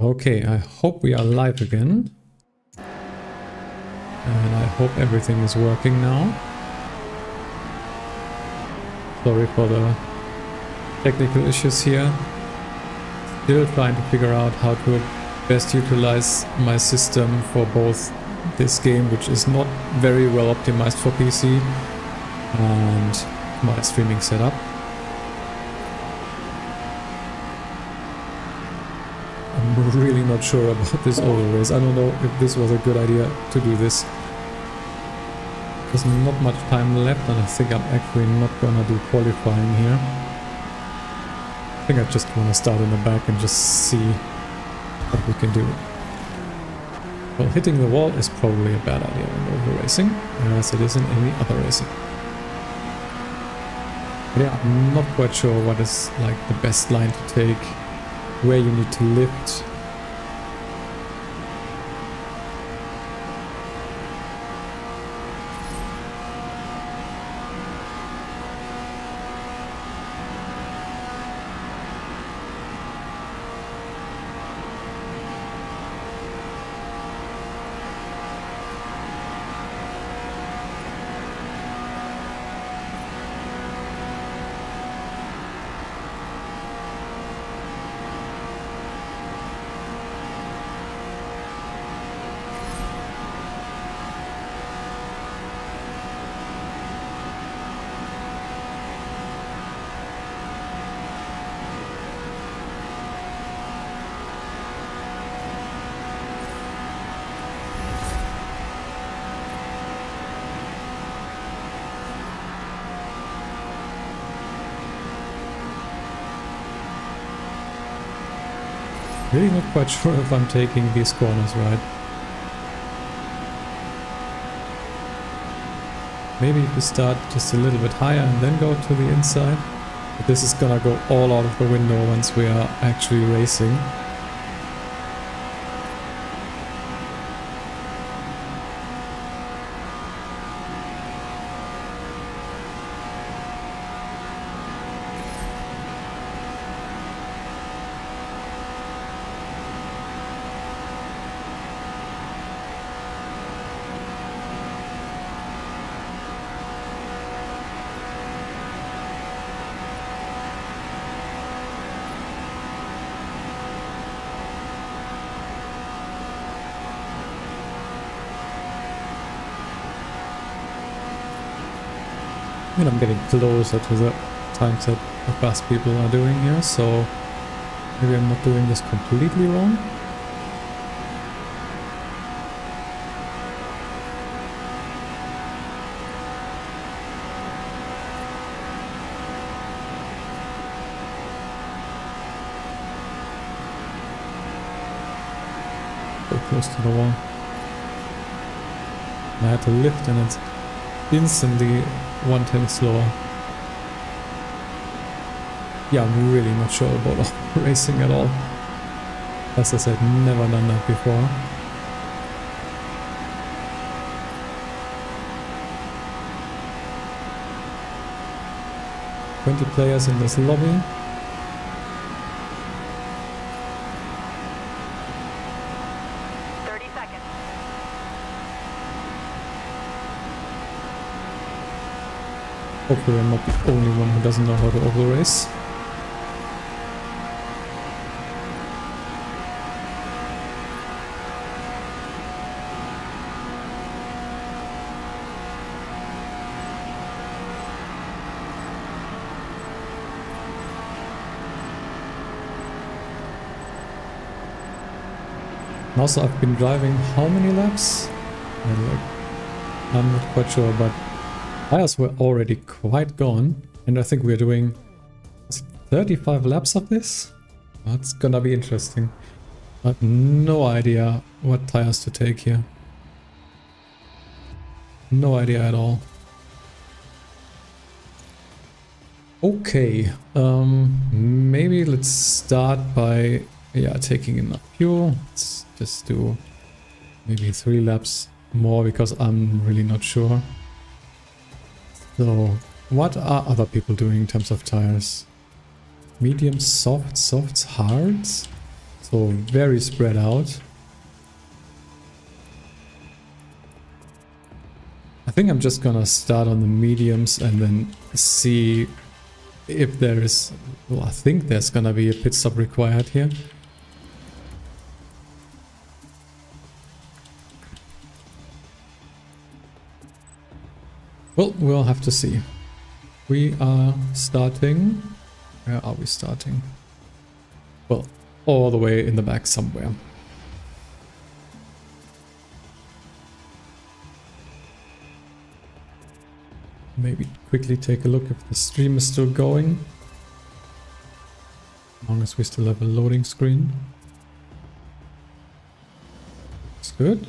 Okay, I hope we are live again. And I hope everything is working now. Sorry for the technical issues here. Still trying to figure out how to best utilize my system for both this game, which is not very well optimized for PC, and my streaming setup. I'm really not sure about this oval race. I don't know if this was a good idea to do this. There's not much time left, and I think I'm actually not gonna do qualifying here. I think I just want to start in the back and just see what we can do. Well, hitting the wall is probably a bad idea in oval racing, as it is in any other racing. But yeah, I'm not quite sure what is like the best line to take, where you need to lift. Really not quite sure if I'm taking these corners right. Maybe if we start just a little bit higher and then go to the inside. But this is gonna go all out of the window once we are actually racing. I mean, I'm getting closer to the times that the fast people are doing here, so maybe I'm not doing this completely wrong. So close to the wall. I had to lift and it's instantly 1/10 slower. Yeah, I'm really not sure about racing at all. As I said, never done that before. "20 players in this lobby." Hopefully I'm not the only one who doesn't know how to oval race. And also I've been driving how many laps? I'm not quite sure, but tires were already quite gone, and I think we're doing 35 laps of this. That's gonna be interesting. I have no idea what tires to take here. No idea at all. Okay, maybe let's start by taking enough fuel. Let's just do maybe 3 laps more because I'm really not sure. So, what are other people doing in terms of tires? Medium, soft, softs, hards? So very spread out. I think I'm just gonna start on the mediums and then see if there is... Well, I think there's gonna be a pit stop required here. Well, we'll have to see. We are starting... Where are we starting? Well, all the way in the back somewhere. Maybe quickly take a look if the stream is still going. As long as we still have a loading screen. It's good.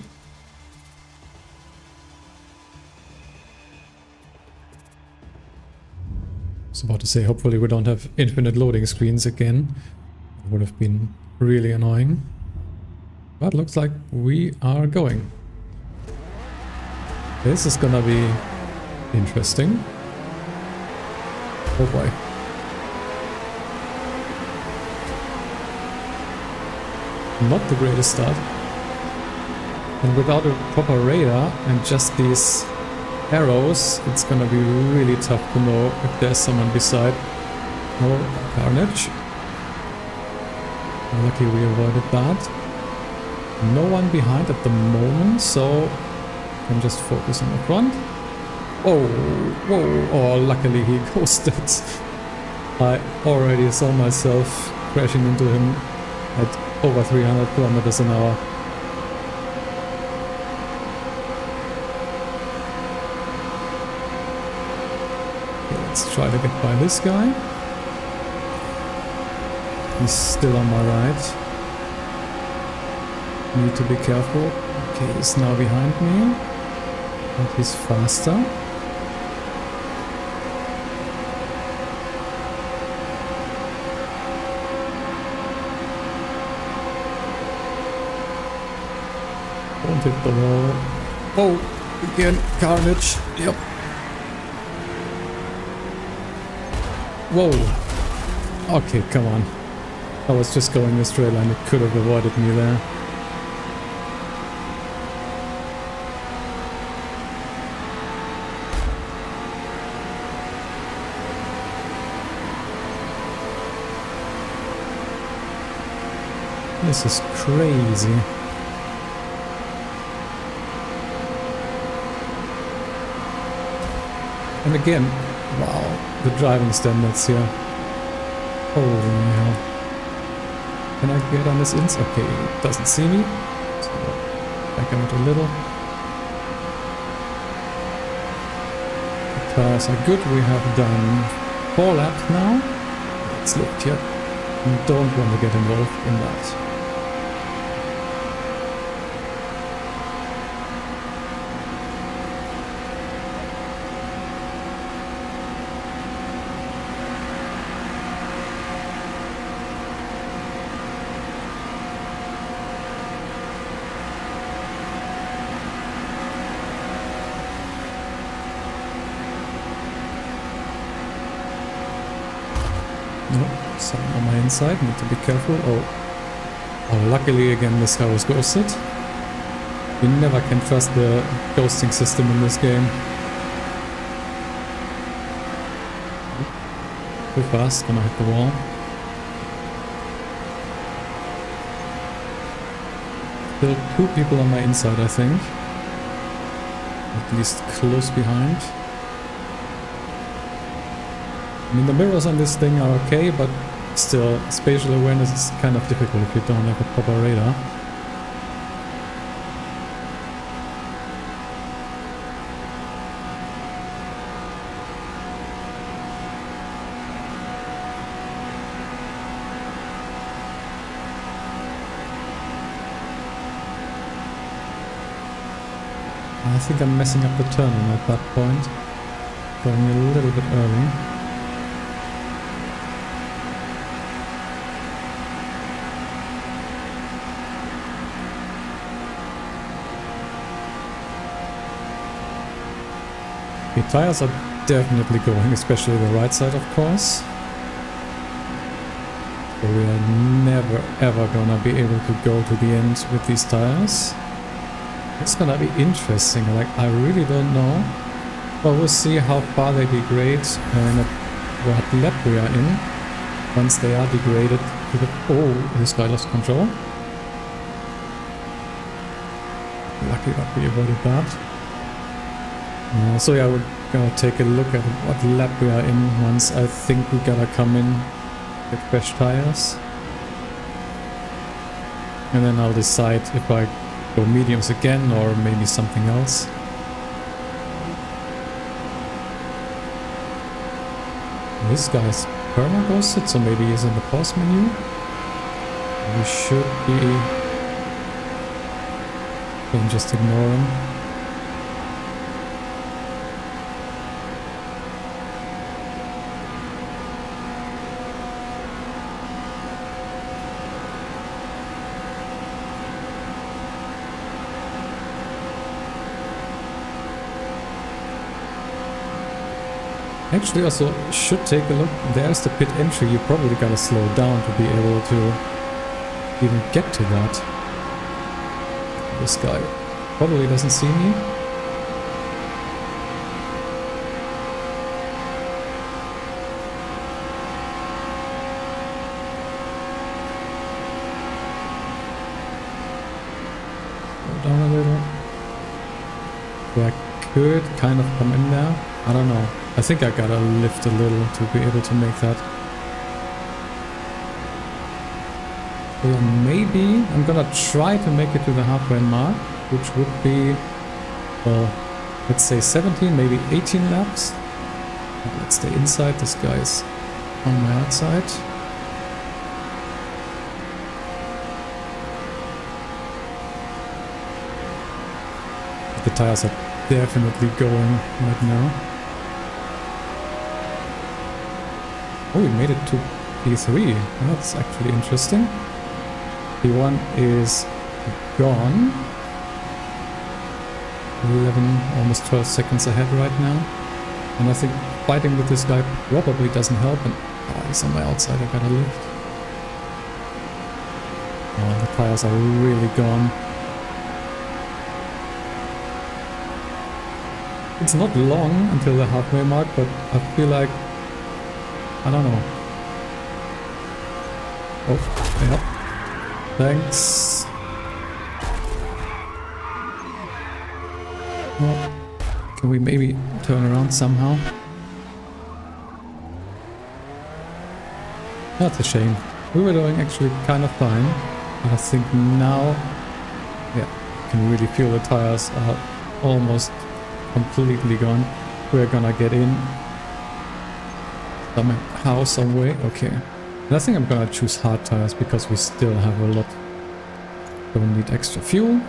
I was about to say, hopefully we don't have infinite loading screens again. It would have been really annoying. But looks like we are going. This is gonna be interesting. Oh boy. Not the greatest start. And without a proper radar and just these arrows, it's gonna be really tough to know if there's someone beside. No carnage. Lucky we avoided that. No one behind at the moment, so I can just focus on the front. Oh, whoa, oh, luckily he ghosted. I already saw myself crashing into him at over 300 kilometers an hour. Okay, let's try to get by this guy. He's still on my right. Need to be careful. Okay, he's now behind me. But he's faster. Don't hit the wall. Oh, again, carnage. Yep. Whoa. Okay, come on. I was just going a straight line. It could have avoided me there. This is crazy. And again, wow, the driving standards here. Holy hell. Can I get on this ins? Okay, it doesn't see me. So back out a little. The tires are good. We have done 4 laps now. Let's look here. You don't want to get involved in that. Someone on my inside, need to be careful. Oh, luckily again this guy was ghosted. You never can trust the ghosting system in this game. Too fast, gonna hit the wall. Still 2 people on my inside, I think. At least close behind. I mean, the mirrors on this thing are okay, but still, spatial awareness is kind of difficult if you don't have a proper radar. I think I'm messing up the turn at that point. Going a little bit early. The tires are definitely going, especially the right side, of course. So we are never ever gonna be able to go to the end with these tires. It's gonna be interesting, like I really don't know. But we'll see how far they degrade and at what lap we are in once they are degraded to the... Oh, this guy lost control. Lucky that we avoided that. So yeah, we're gonna take a look at what lap we are in once I think we gotta come in with fresh tires. And then I'll decide if I go mediums again or maybe something else. This guy's perma ghosted, so maybe he's in the pause menu. We should be... Then just ignore him. Actually also should take a look, there's the pit entry, you probably gotta slow down to be able to even get to that. This guy probably doesn't see me. Slow down a little. So I could kind of come in there, I don't know. I think I gotta lift a little to be able to make that. So yeah, maybe I'm gonna try to make it to the halfway mark, which would be, well, let's say 17, maybe 18 laps. Let's stay inside, this guy's on my outside. The tires are definitely going right now. Oh, we made it to P3. That's actually interesting. P1 is gone. 11, almost 12 seconds ahead right now. And I think fighting with this guy probably doesn't help. And he's on my outside, I gotta lift. Oh, the tires are really gone. It's not long until the halfway mark, but I feel like, I don't know. Oh, yeah. Thanks. Well, can we maybe turn around somehow? That's a shame. We were doing actually kind of fine. But I think now, yeah, you can really feel the tires are almost completely gone. We're gonna get in somehow, some way. Okay. And I think I'm gonna choose hard tires because we still have a lot. Don't need extra fuel.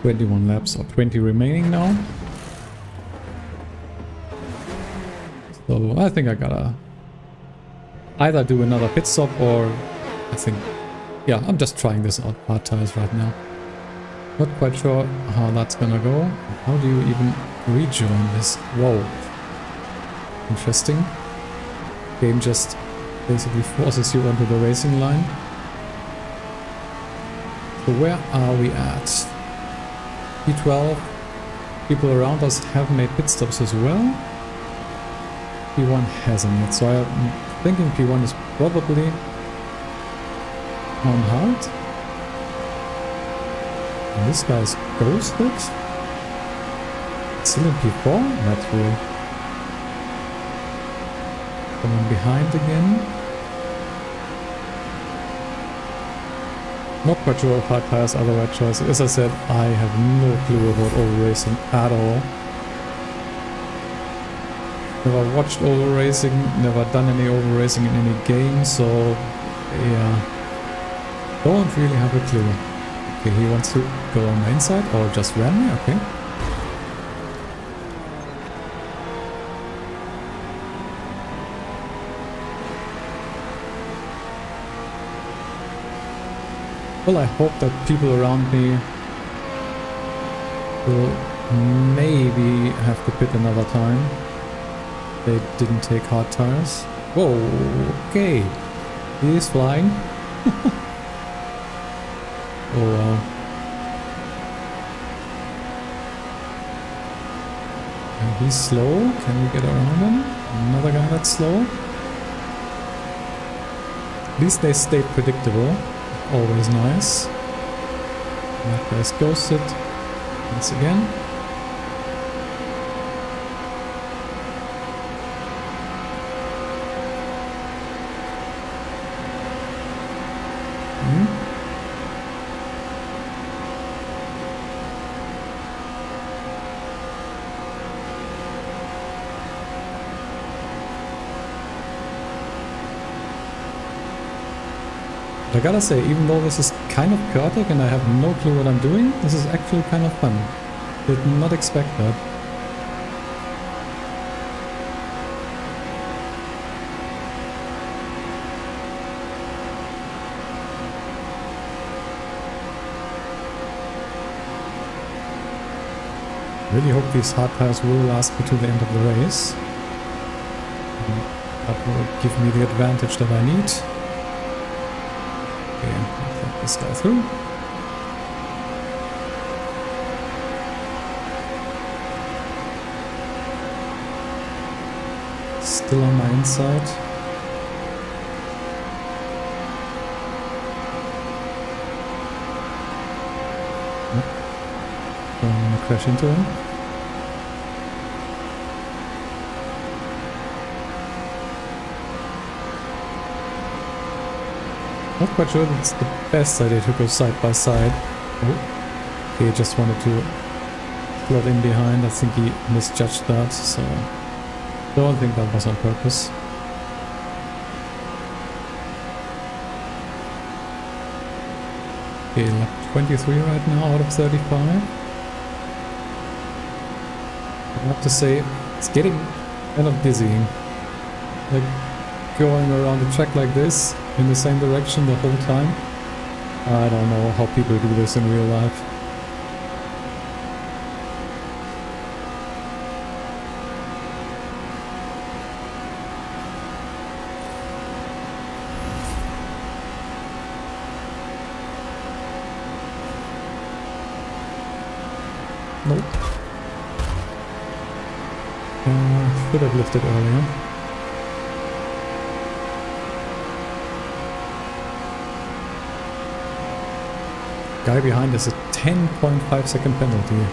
21 laps or 20 remaining now. So I think I gotta either do another pit stop or I think, yeah, I'm just trying this out, hard tires right now. Not quite sure how that's gonna go. How do you even rejoin this? Whoa. Interesting. Game just basically forces you onto the racing line. So where are we at? P12. People around us have made pit stops as well. P1 hasn't. So I'm thinking P1 is probably on hard. And this guy's ghosted. Still in P4? That's weird. Coming behind again. Not quite sure if hard tires are the right choice. As I said, I have no clue about over racing at all. Never watched over racing, never done any over racing in any game, so yeah, don't really have a clue. Okay, he wants to go on the inside or just ram me, okay. Well, I hope that people around me will maybe have to pit another time. They didn't take hard tires. Whoa, okay. He is flying. Oh wow. And he's slow. Can we get around him? Another guy that's slow. At least they stay predictable. Always nice. That guy's ghosted. Once again. I gotta say, even though this is kind of chaotic and I have no clue what I'm doing, this is actually kind of fun. Did not expect that. Really hope these hard tires will last me to the end of the race. That will give me the advantage that I need. Okay, I'll let this guy through. Still on my inside. Don't want to crash into him. Not quite sure it's the best idea to go side by side. Oh, okay, just wanted to slot in behind. I think he misjudged that, so don't think that was on purpose. Okay, lap 23 right now out of 35. I have to say, it's getting kind of dizzying. Like going around the track like this in the same direction the whole time. I don't know how people do this in real life. Nope. Should have lifted earlier. Guy behind is a 10.5 second penalty.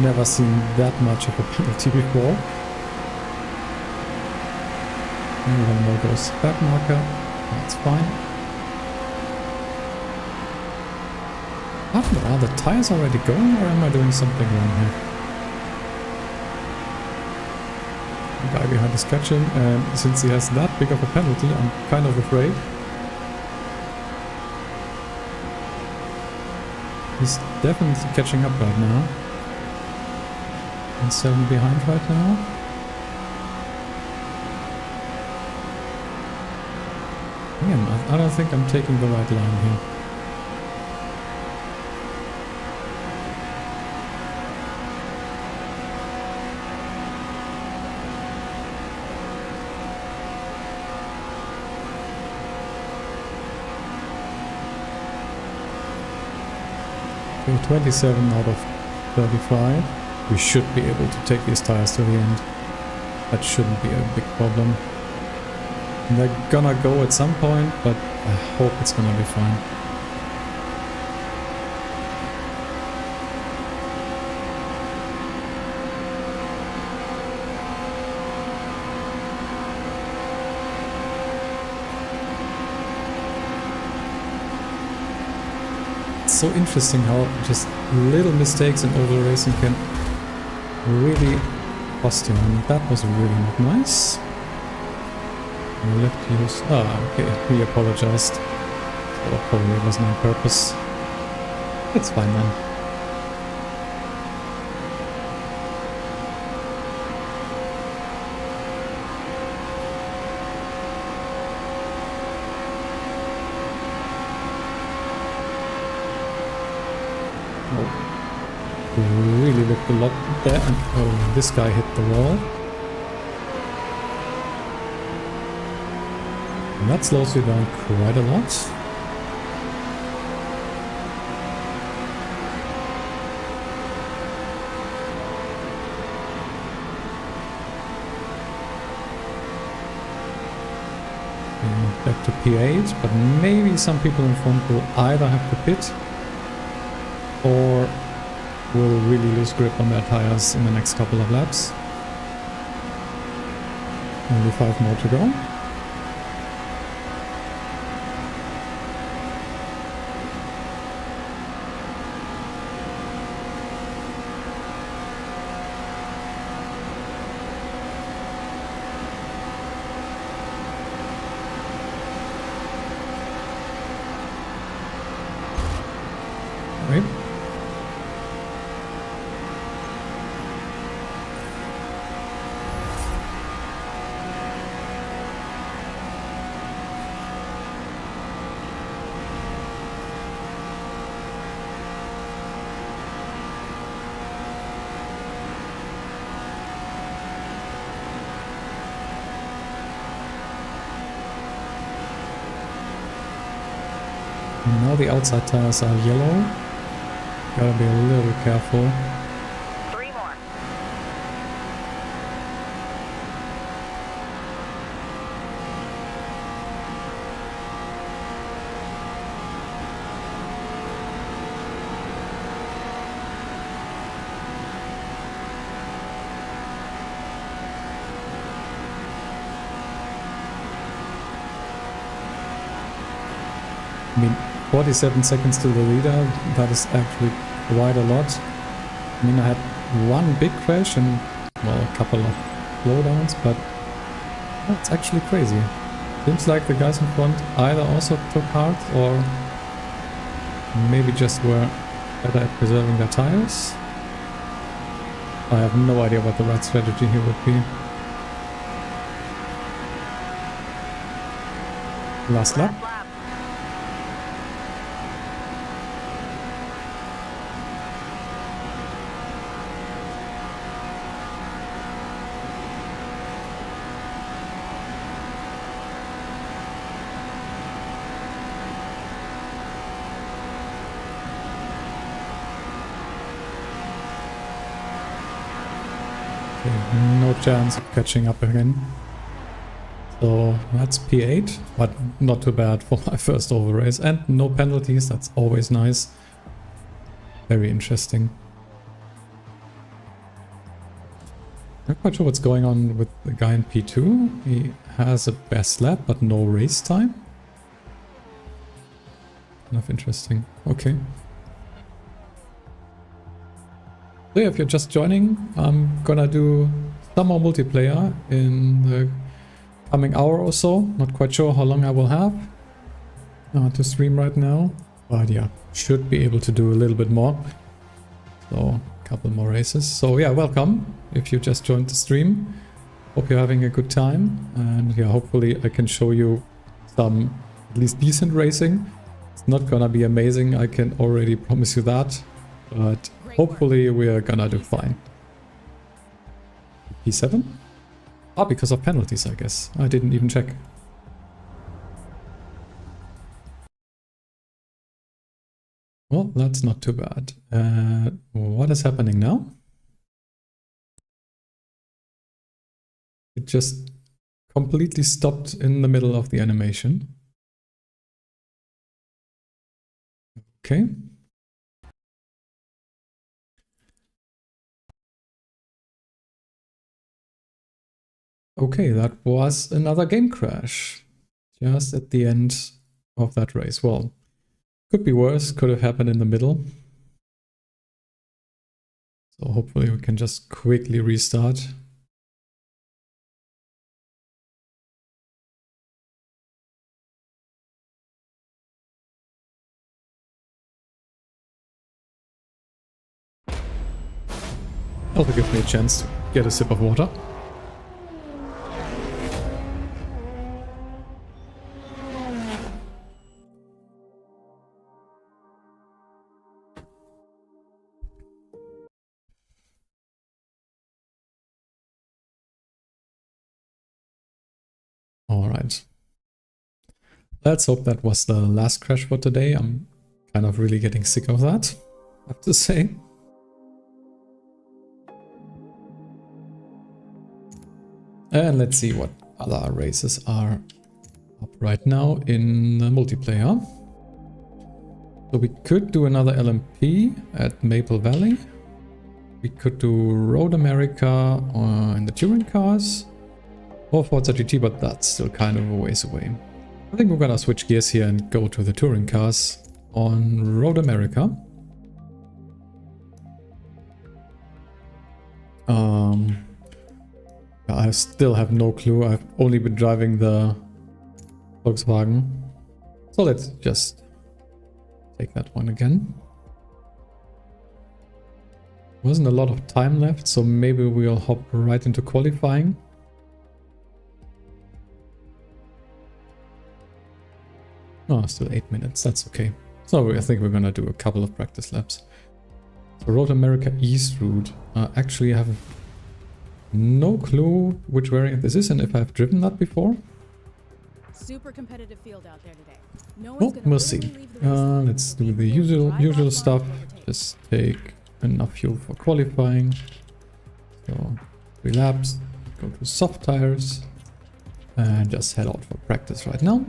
Never seen that much of a penalty before. And one more goes back marker. That's fine. Are the tires already going, or am I doing something wrong here? The guy behind is catching, and since he has that big of a penalty, I'm kind of afraid. He's definitely catching up right now. And 7 behind right now. Again, I don't think I'm taking the right line here. Okay, 27 out of 35. We should be able to take these tires to the end. That shouldn't be a big problem. And they're gonna go at some point, but I hope it's gonna be fine. So interesting how just little mistakes in oval racing can really cost you, and that was really not nice. I left use. Ah, okay, he apologized. So probably wasn't on purpose. It's fine then. Really looked a lot there, and oh, this guy hit the wall. And that slows you down quite a lot. Back to P8, but maybe some people in front will either have to pit or will really lose grip on their tires in the next couple of laps. Only 5 more to go. Right. Now the outside tires are yellow. Gotta be a little careful. 3 more. I mean, 47 seconds to the leader, that is actually quite a lot. I mean, I had one big crash and, well, a couple of blowdowns, but that's actually crazy. Seems like the guys in front either also took hard or maybe just were better at preserving their tires. I have no idea what the right strategy here would be. Last lap. No chance of catching up again. So that's P8, but not too bad for my first oval race. And no penalties, that's always nice. Very interesting. Not quite sure what's going on with the guy in P2. He has a best lap, but no race time. Kind of interesting. Okay. So yeah, if you're just joining, I'm gonna do some more multiplayer in the coming hour or so. Not quite sure how long I will have to stream right now, but yeah, should be able to do a little bit more. So a couple more races. So yeah, welcome if you just joined the stream. Hope you're having a good time, and yeah, hopefully I can show you some at least decent racing. It's not gonna be amazing, I can already promise you that, but hopefully we are gonna do fine. P7? Ah, because of penalties, I guess. I didn't even check. Well, that's not too bad. What is happening now? It just completely stopped in the middle of the animation. Okay. Okay, that was another game crash. Just at the end of that race. Well, could be worse, could have happened in the middle. So hopefully we can just quickly restart. Also give me a chance to get a sip of water. All right. Let's hope that was the last crash for today. I'm kind of really getting sick of that, I have to say. And let's see what other races are up right now in the multiplayer. So we could do another LMP at Maple Valley. We could do Road America in the touring cars. Or Forza GT, but that's still kind of a ways away. I think we're gonna switch gears here and go to the touring cars on Road America. I still have no clue. I've only been driving the Volkswagen. So let's just take that one again. Wasn't a lot of time left, so maybe we'll hop right into qualifying. Oh, still 8 minutes, that's okay. So I think we're gonna do a couple of practice laps. So Road America East route. Actually, I have no clue which variant this is and if I've driven that before. Super competitive field out there today. Well, we'll see. Let's do the usual stuff. Just take enough fuel for qualifying. So 3 laps, go to soft tires, and just head out for practice right now.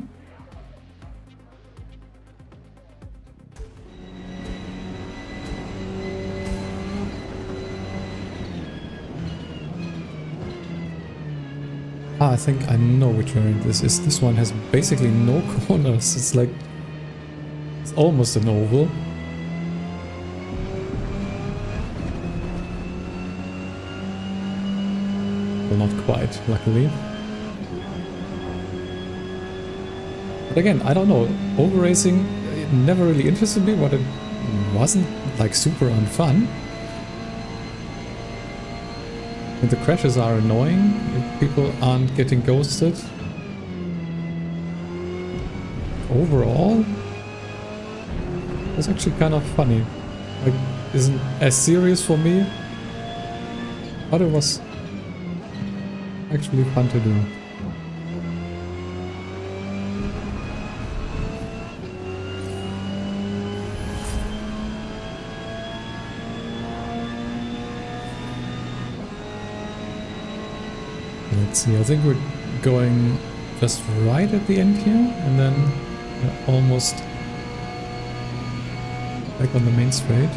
I think I know which variant this is. This one has basically no corners. It's like, it's almost an oval. Well, not quite, luckily. But again, I don't know. Oval racing, it never really interested me, but it wasn't like super unfun. And the crashes are annoying if people aren't getting ghosted. Overall, it's actually kind of funny. Like, isn't as serious for me, but it was actually fun to do. Let's see, I think we're going just right at the end here, and then we're almost back on the main straight.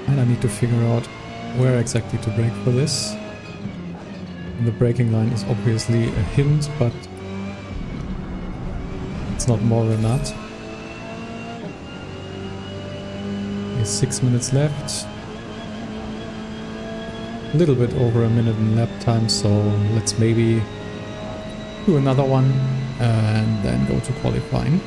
And I need to figure out where exactly to brake for this. And the braking line is obviously a hint, but it's not more than that. Okay, 6 minutes left. A little bit over a minute in lap time, so let's maybe do another one and then go to qualifying.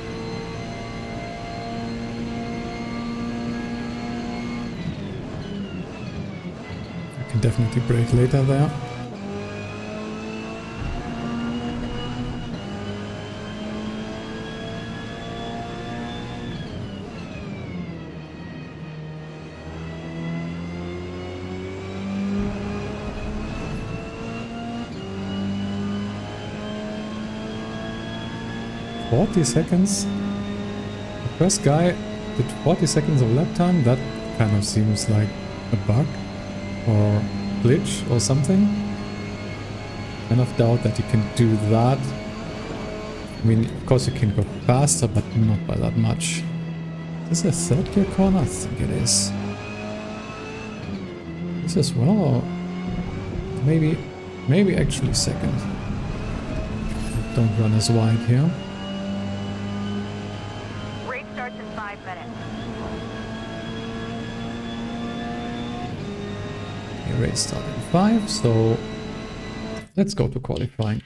I can definitely brake later there. .40 seconds. The first guy did 40 seconds of lap time. That kind of seems like a bug or glitch or something. Kind of doubt that you can do that. I mean, of course you can go faster, but not by that much. Is this a third gear corner? I think it is. This as well, or maybe actually second. Don't run as wide here. Race start in 5, so let's go to qualifying.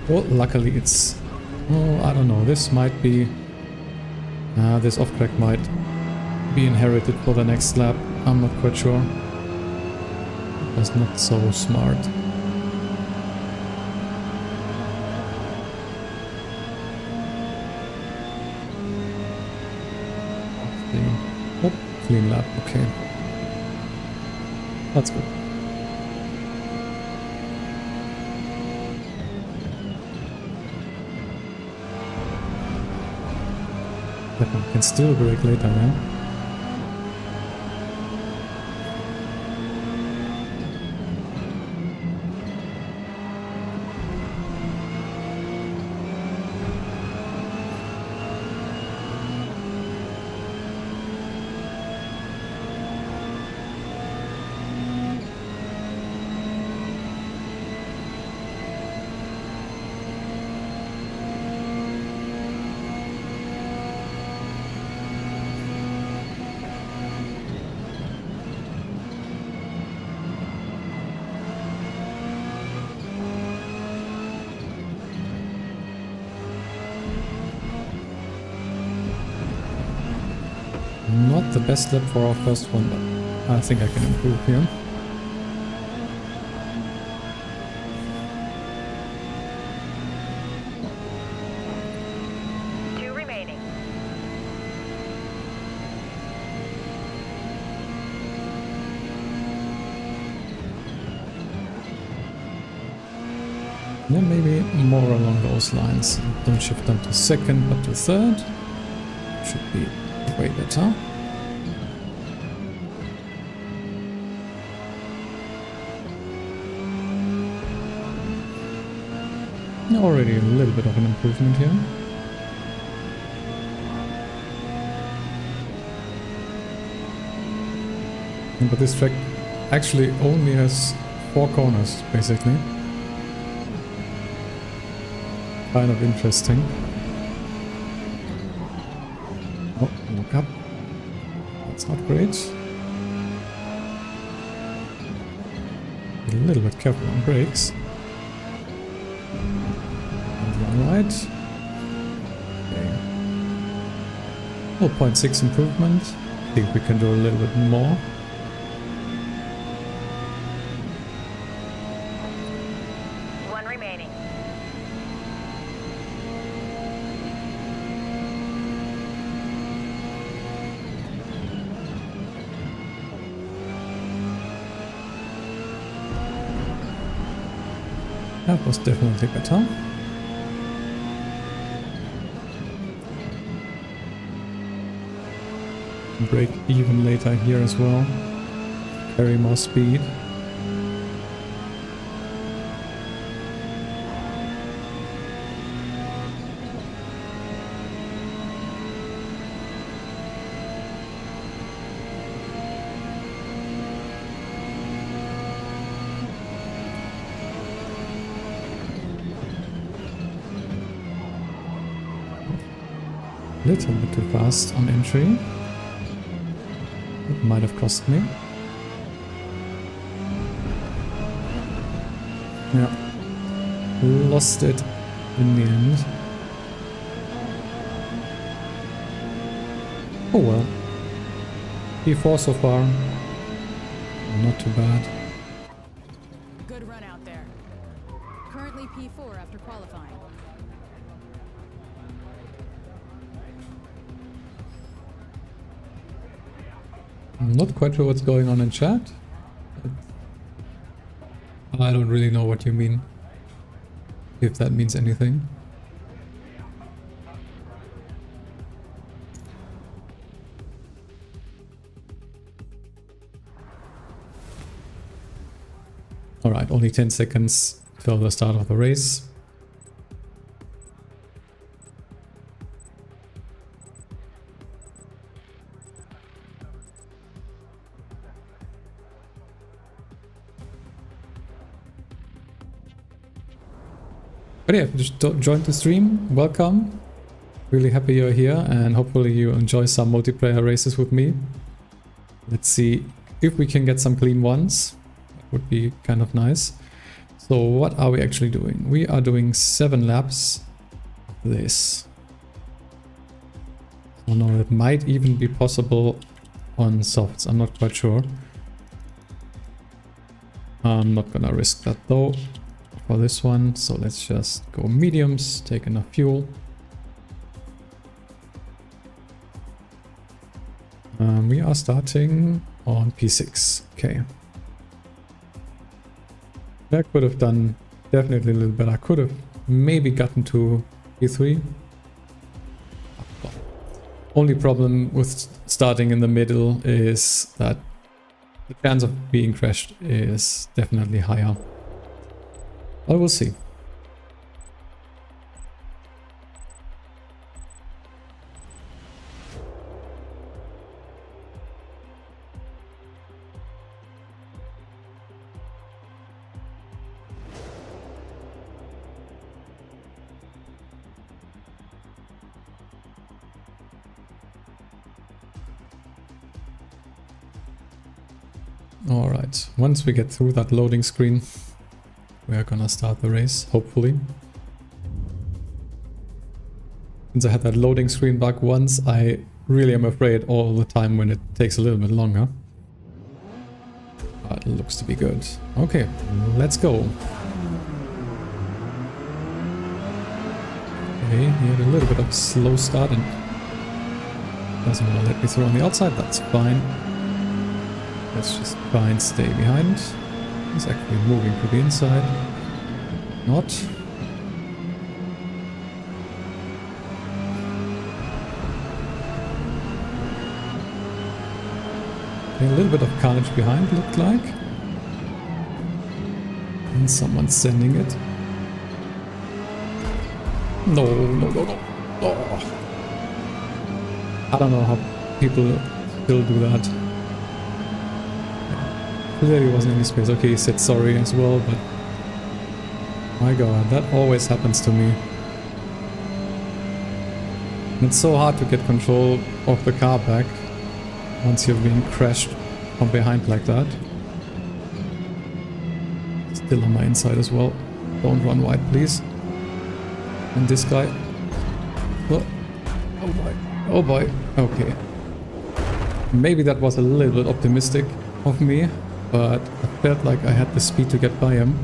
Well, luckily it's... oh, I don't know, this might be... this off-track might be inherited for the next lap. I'm not quite sure. It was not so smart. Oh, clean lap, okay. That's good. But I can still brake later, man. Not the best lap for our first one, but I think I can improve here. Two remaining. Yeah, maybe more along those lines. Don't shift them to second, but to third. Should be way better. Already a little bit of an improvement here. But this track actually only has 4 corners, basically. Kind of interesting. Oh, look up. That's not great. Be a little bit careful on brakes. Right. Okay. Oh, 0.6 improvement. I think we can do a little bit more. One remaining. That was definitely better. Brake even later here as well. Carry more speed. Little bit too fast on entry. It might have cost me. Yeah. Lost it in the end. Oh well. P4 so far. Not too bad. Good run out there. Currently P4 after qualifying. I'm not quite sure what's going on in chat. I don't really know what you mean. If that means anything. Alright, only 10 seconds till the start of the race. But yeah, just join the stream, welcome. Really happy you're here and hopefully you enjoy some multiplayer races with me. Let's see if we can get some clean ones. That would be kind of nice. So what are we actually doing? We are doing 7 laps of this. Oh no, it might even be possible on softs, I'm not quite sure. I'm not gonna risk that though. For this one, so let's just go mediums, take enough fuel. We are starting on P6. Okay. I could have done definitely a little better. I could have maybe gotten to P3. Only problem with starting in the middle is that the chance of being crashed is definitely higher. But we'll see. Alright, once we get through that loading screen, we are gonna start the race, hopefully. Since I had that loading screen bug once, I really am afraid all the time when it takes a little bit longer. But it looks to be good. Okay, let's go. Okay, he had a little bit of slow start and doesn't want to let me through on the outside, that's fine. Let's just try and stay behind. He's actually moving to the inside. Not. Okay, a little bit of carnage behind, looked like. And someone's sending it. No, no, no, no. Oh. I don't know how people still do that. Clearly wasn't any space. Okay, he said sorry as well, but my god, that always happens to me. And it's so hard to get control of the car back once you're being crashed from behind like that. Still on my inside as well. Don't run wide, please. And this guy. Oh, oh boy. Oh boy. Okay. Maybe that was a little bit optimistic of me. But I felt like I had the speed to get by him.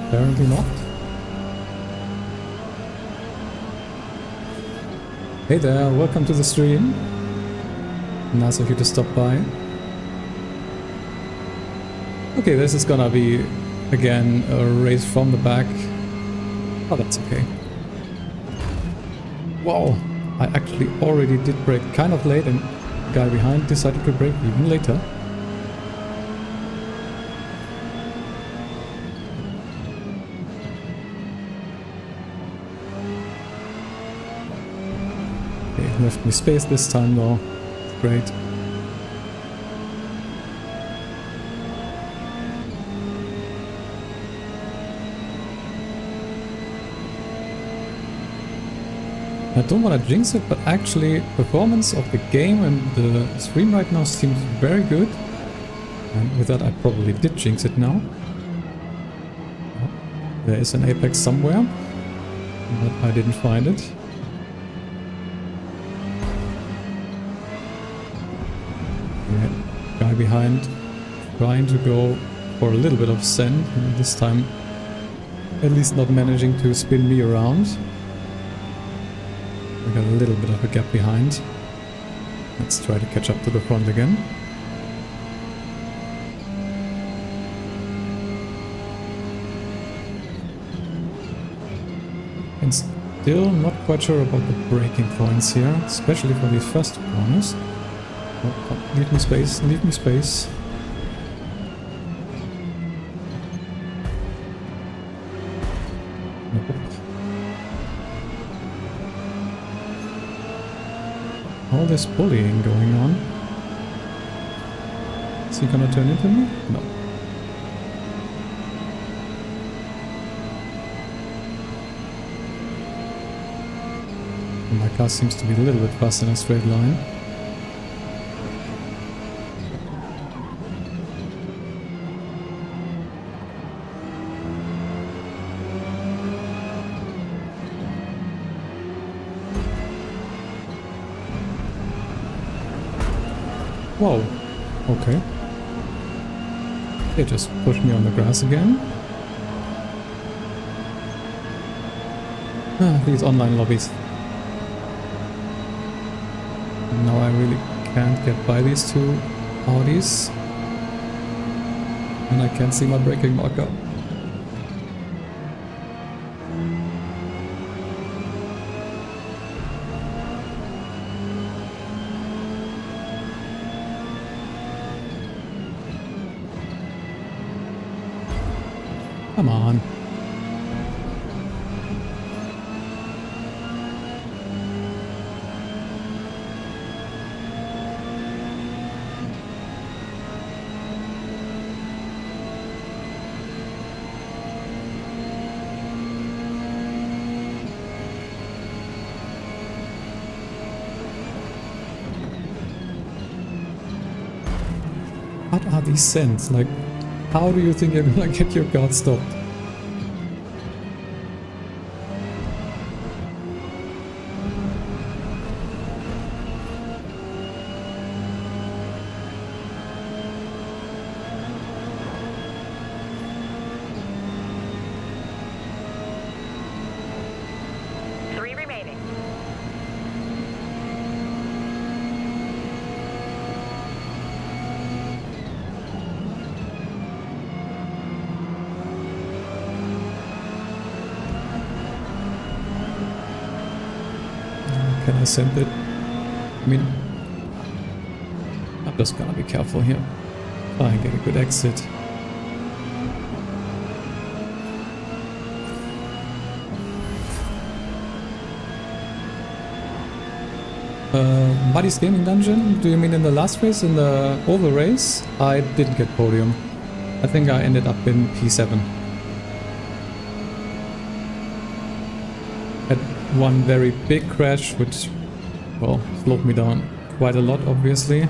Apparently not. Hey there, welcome to the stream. Nice of you to stop by. Okay, this is gonna be, again, a race from the back. Oh, that's okay. Wow. I actually already did brake kind of late and the guy behind decided to brake even later. Okay, left me space this time though. Great. I don't want to jinx it, but actually performance of the game and the stream right now seems very good. And with that I probably did jinx it now. There is an apex somewhere, but I didn't find it. Yeah, guy behind trying to go for a little bit of send, and this time at least not managing to spin me around. We got a little bit of a gap behind. Let's try to catch up to the front again. And still not quite sure about the braking points here, especially for these first corners. Oh, leave me space, leave me space. All this bullying going on. Is he gonna turn into me? No. And my car seems to be a little bit faster in a straight line. Whoa, okay. They just pushed me on the grass again. These online lobbies. Now I really can't get by these two Audis. And I can't see my braking marker. Come on. What are these scents? Like, how do you think you're gonna get your car stopped? Three remaining. Can I send it? I mean, I'm just gonna be careful here. Try and get a good exit. Buddy's Gaming Dungeon? Do you mean in the last race, in the oval race? I didn't get podium. I think I ended up in P7. Had one very big crash, which, well, slowed me down quite a lot, obviously.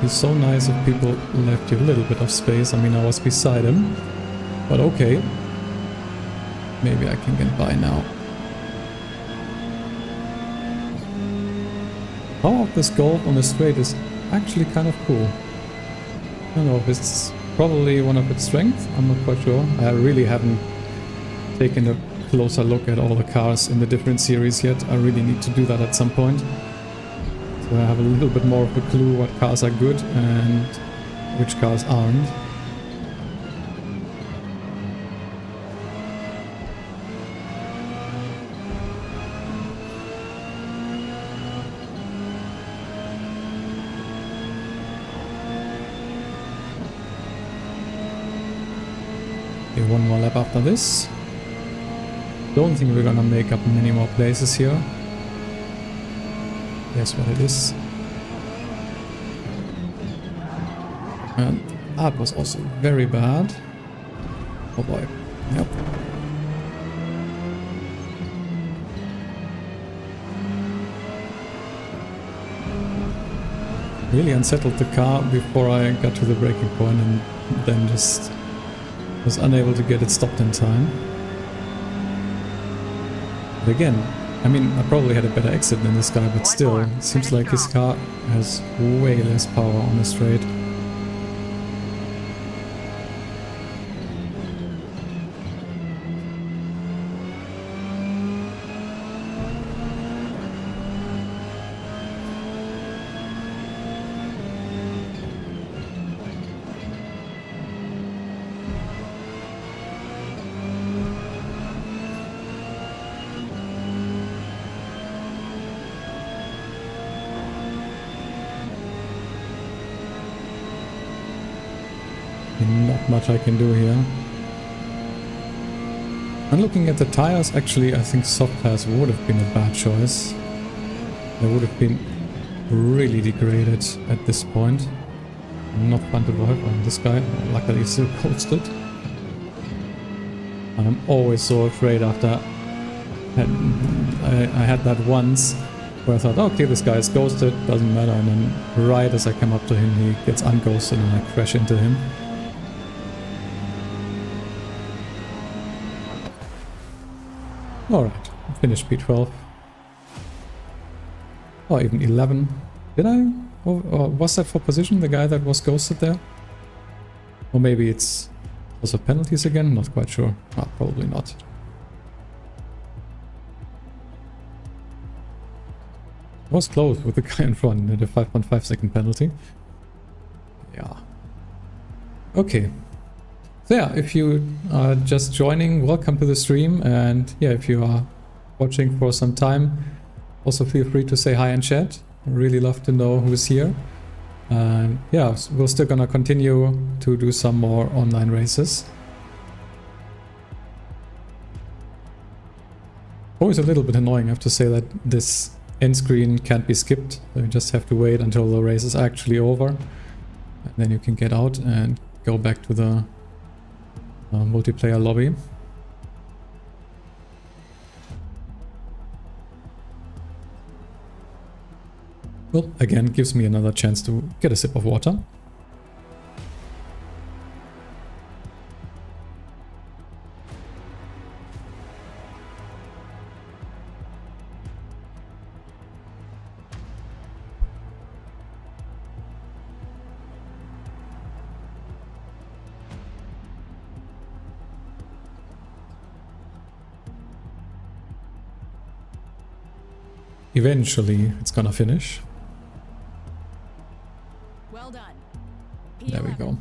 It's so nice if people left you a little bit of space. I mean, I was beside him, but okay. Maybe I can get by now. Power of this Golf on the straight is actually kind of cool. I don't know if it's probably one of its strengths, I'm not quite sure. I really haven't taken a closer look at all the cars in the different series yet. I really need to do that at some point. So I have a little bit more of a clue what cars are good and which cars aren't. Okay, one more lap after this. Don't think we're gonna make up many more places here. Guess what it is. And that was also very bad. Oh boy. Yep. Really unsettled the car before I got to the braking point and then just was unable to get it stopped in time. But again, I mean, I probably had a better exit than this guy, but still, it seems like his car has way less power on the straight. Not much I can do here. And looking at the tires, actually I think soft tires would have been a bad choice. They would have been really degraded at this point. Not fun to drive on this guy, luckily still coasted. I'm always so afraid after I had that once where I thought, okay, this guy is ghosted, doesn't matter, and then right as I come up to him he gets unghosted and I crash into him. Alright, finished P12. Or even 11. Did I? Or was that for position, the guy that was ghosted there? Or maybe it's also penalties again? Not quite sure. Ah, probably not. I was close with the guy in front at a 5.5 second penalty. Yeah. Okay. So yeah, if you are just joining, welcome to the stream. And yeah, if you are watching for some time, also feel free to say hi in chat. I really love to know who's here. And yeah, we're still gonna continue to do some more online races. Always a little bit annoying, I have to say, that this end screen can't be skipped. So you just have to wait until the race is actually over. And then you can get out and go back to the multiplayer lobby. Well, again, gives me another chance to get a sip of water. Eventually, it's gonna finish. Well done. There we go.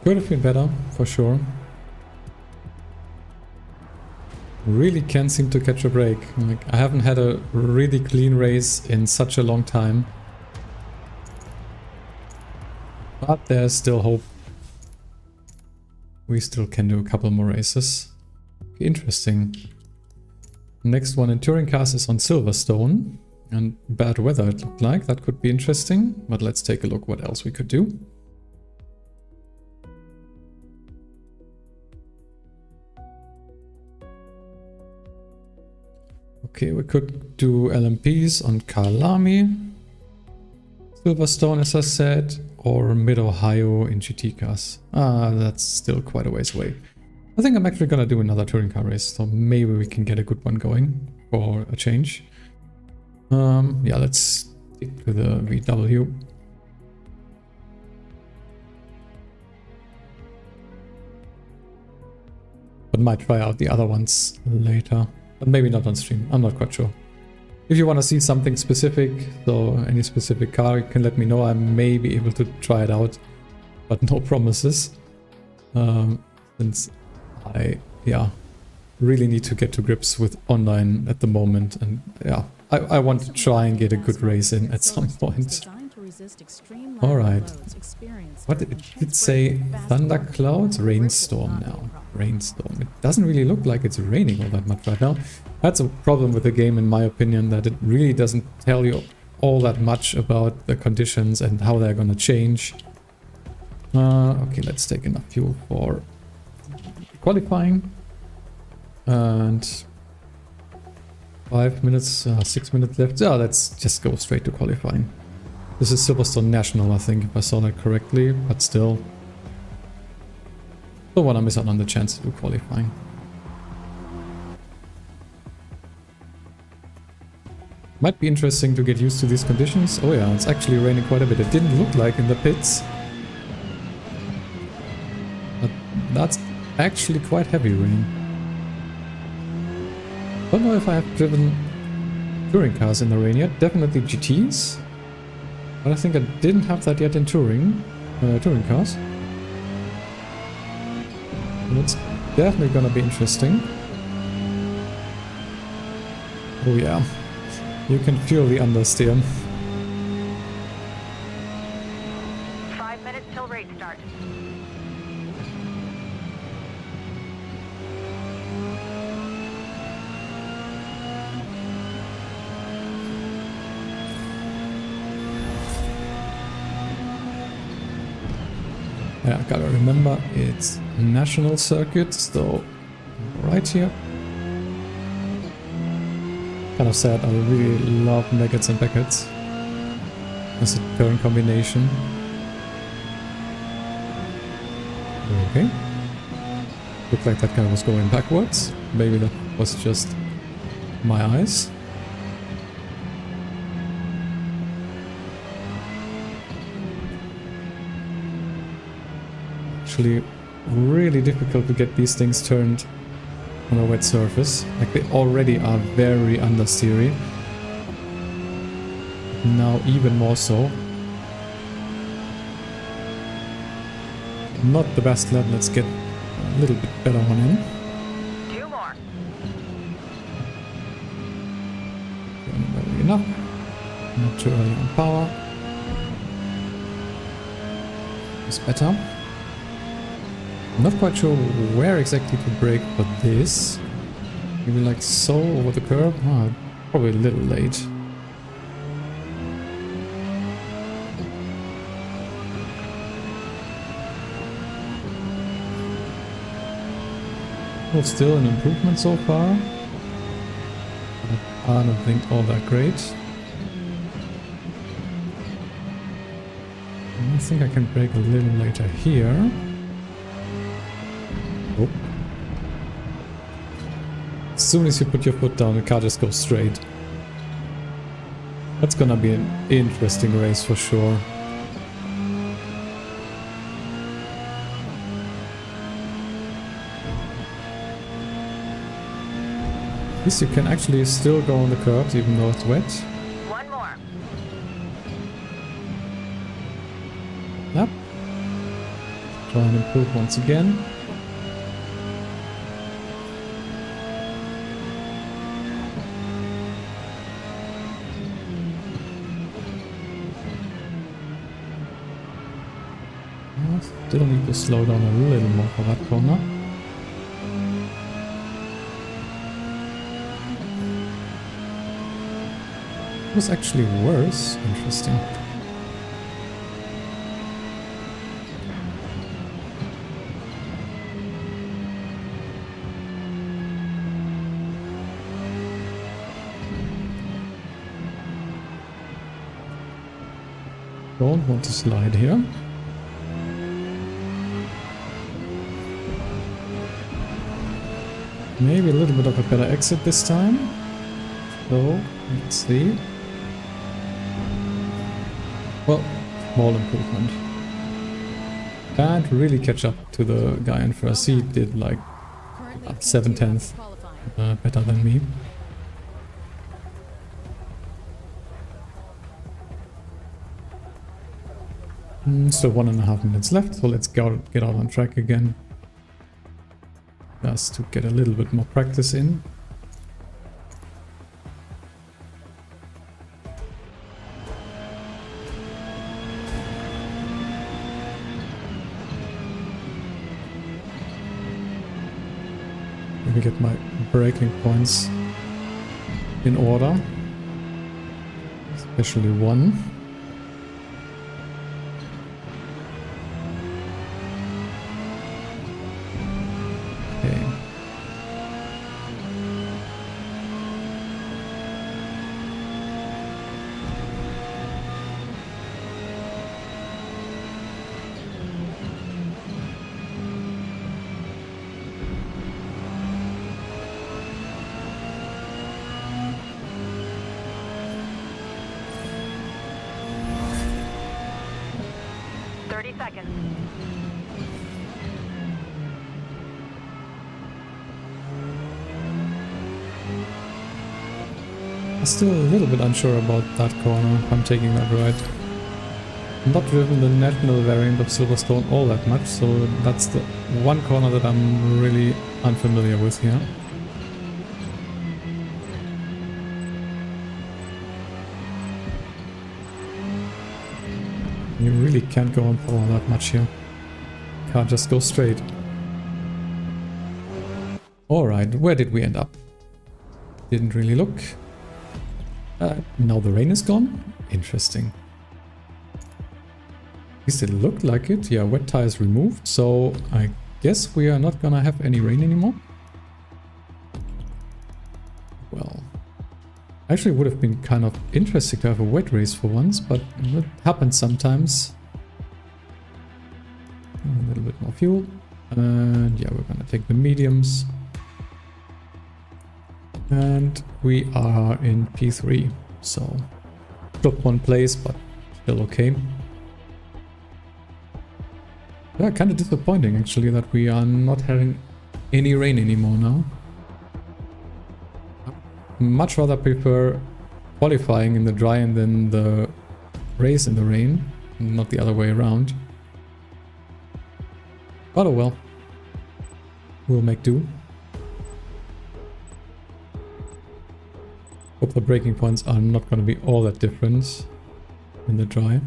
Could have been better, for sure. Really can't seem to catch a break. Like, I haven't had a really clean race in such a long time. But there's still hope. We still can do a couple more races. Interesting. Next one in touring cars is on Silverstone. And bad weather it looked like. That could be interesting. But let's take a look what else we could do. Okay, we could do LMPs on Kalami, Silverstone, as I said, or Mid-Ohio in GT cars. Ah, that's still quite a ways away. I think I'm actually gonna do another touring car race, so maybe we can get a good one going for a change. Yeah, let's stick to the VW. But might try out the other ones later. But maybe not on stream, I'm not quite sure. If you want to see something specific, so any specific car, you can let me know. I may be able to try it out, but no promises. Since I, really need to get to grips with online at the moment. And yeah, I want to try and get a good race in at some point. Alright. What did it say? Thunderclouds? Rainstorm now. Rainstorm. It doesn't really look like it's raining all that much right now. That's a problem with the game, in my opinion, that it really doesn't tell you all that much about the conditions and how they're gonna change. Okay, let's take enough fuel for qualifying. And 5 minutes, 6 minutes left. Yeah, let's just go straight to qualifying. This is Silverstone National, I think, if I saw that correctly, but still. Don't want to miss out on the chance to do qualifying. Might be interesting to get used to these conditions. Oh yeah, it's actually raining quite a bit. It didn't look like in the pits. But that's actually quite heavy rain. Don't know if I have driven touring cars in the rain yet. Definitely GTs. But I think I didn't have that yet in touring cars. And it's definitely gonna be interesting. Oh yeah, you can feel the understeer. 5 minutes till race start. Yeah, gotta remember it's national circuit, so right here. Kind of sad, I really love Nuggets and Beckets as a turn combination. Okay. Looked like that guy was going backwards. Maybe that was just my eyes. actually really difficult to get these things turned on a wet surface. Like, they already are very understeery. Now even more so. Not the best lap, let's get a little bit better one in. 2 more. Early enough. Not too early on power. It's better. I'm not quite sure where exactly to brake for this. Maybe like so over the curb? Ah, probably a little late. Well, still an improvement so far. But I don't think all that great. I think I can brake a little later here. Oh. As soon as you put your foot down, the car just goes straight. That's gonna be an interesting race for sure. At least you can actually still go on the curbs even though it's wet. 1 more. Yep. Try and improve once again. Still need to slow down a little more for that corner. It was actually worse. Interesting. Don't want to slide here. Maybe a little bit of a better exit this time. So, let's see. Well, small improvement. Can't really catch up to the guy in first. He did like 7/10 better than me. Still 1.5 minutes left, so let's get out on track again. Just to get a little bit more practice in. Let me get my braking points in order, especially one. Seconds. I'm still a little bit unsure about that corner, if I'm taking that right. I'm not driven the national variant of Silverstone all that much, so that's the one corner that I'm really unfamiliar with here. You really can't go on power that much here. Can't just go straight. Alright, where did we end up? Didn't really look. Now the rain is gone? Interesting. At least it looked like it. Yeah, wet tires removed, so I guess we are not gonna have any rain anymore. Well, actually would have been kind of interesting to have a wet race for once, but it happens sometimes. A little bit more fuel. And yeah, we're gonna take the mediums. And we are in P3, so dropped one place, but still okay. Yeah, kind of disappointing actually that we are not having any rain anymore now. Much rather prefer qualifying in the dry and then the race in the rain, not the other way around. But oh well, we'll make do. Hope the braking points are not going to be all that different in the dry.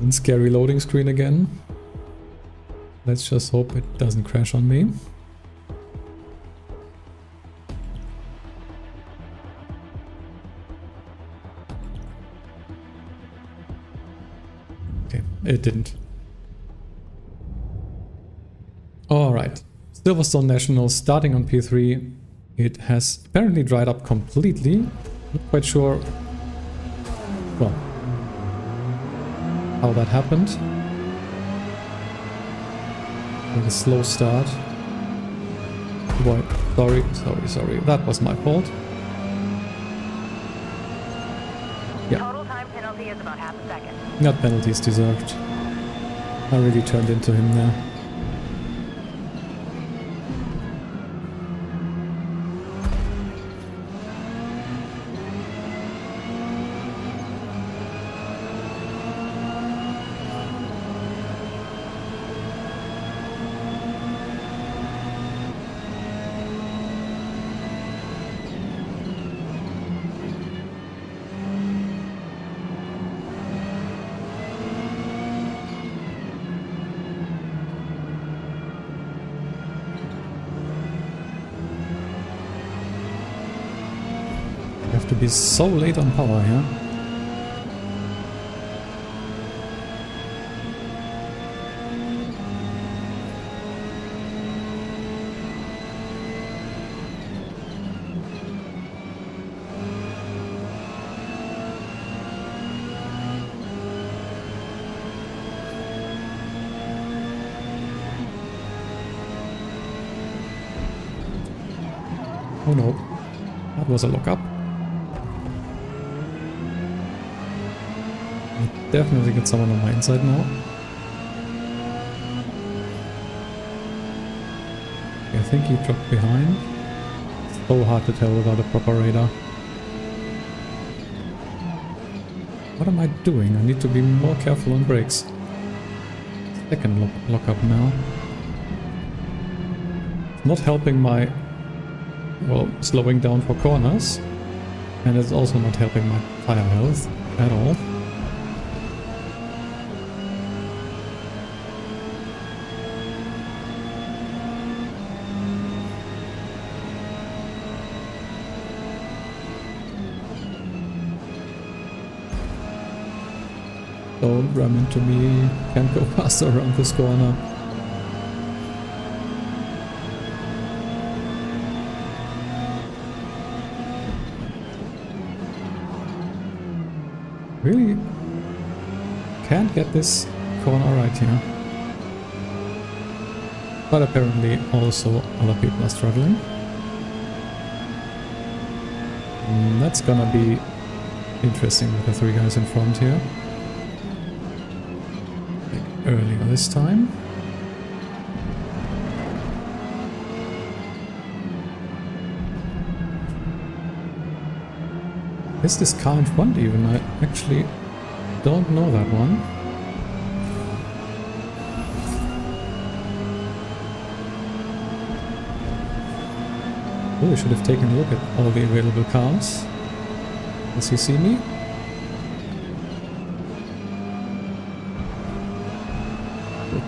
And scary loading screen again. Let's just hope it doesn't crash on me. Okay, it didn't. Alright, Silverstone Nationals starting on P3. It has apparently dried up completely. Not quite sure, well, how that happened. With a slow start. Boy, sorry. That was my fault. Yeah. Total time penalty is about half a second. That penalty is deserved. I really turned into him there. To be so late on power here. Oh no, that was a lockup. Definitely get someone on my inside now. I think he dropped behind. So hard to tell without a proper radar. What am I doing? I need to be more careful on brakes. Second lock up now. Not helping my, well, slowing down for corners. And it's also not helping my tire health at all. Don't ram into me, can't go faster around this corner. Really can't get this corner right here. But apparently also other people are struggling. That's gonna be interesting with the three guys in front here. Earlier this time. Is this car in front even? I actually don't know that one. Oh, I should have taken a look at all the available cars. Does he see me?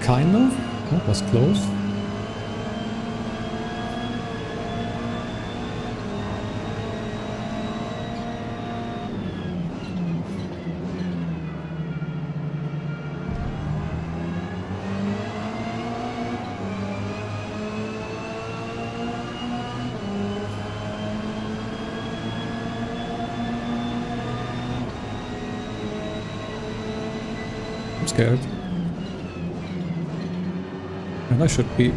Kind of. That was close. I'm scared. And I should be.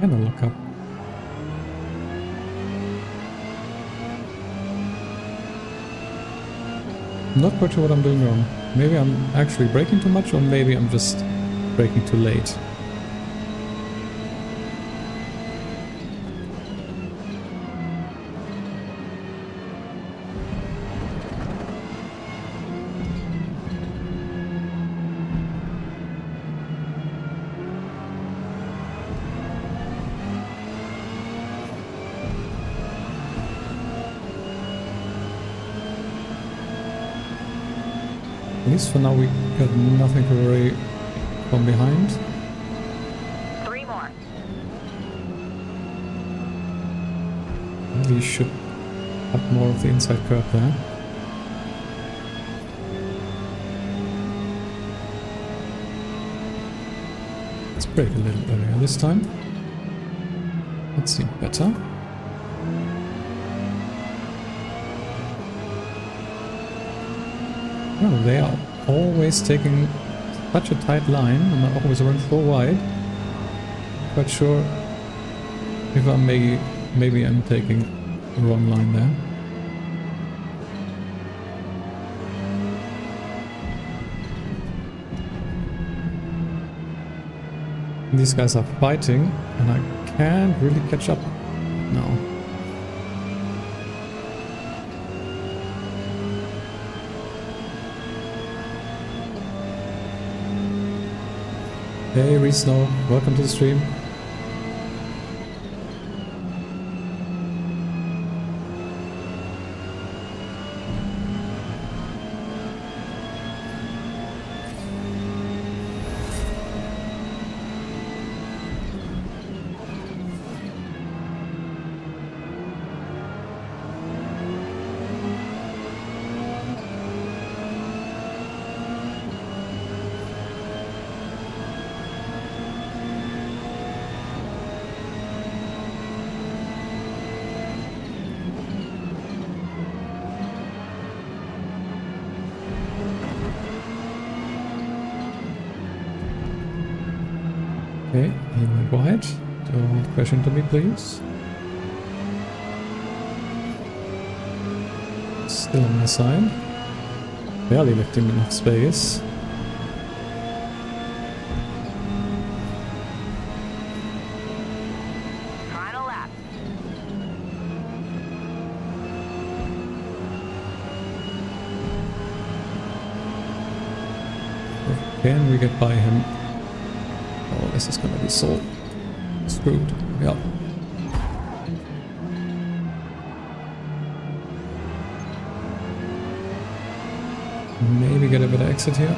Can I look up? Not quite sure what I'm doing wrong. Maybe I'm actually braking too much, or maybe I'm just braking too late. At least for now we got nothing to worry from behind. 3 more. We should cut more of the inside curve there. Let's brake a little earlier this time. That seemed better. Oh, they are always taking such a tight line and I always run so wide. Quite sure if I'm maybe I'm taking the wrong line there. These guys are fighting and I can't really catch up now. Hey Resnow, welcome to the stream. Okay, he went wide. Don't crash into me, please. Still on my side. Barely left him enough space. Final lap. Can we get by him? Oh, this is gonna be so screwed. Yeah. Maybe get a better exit here.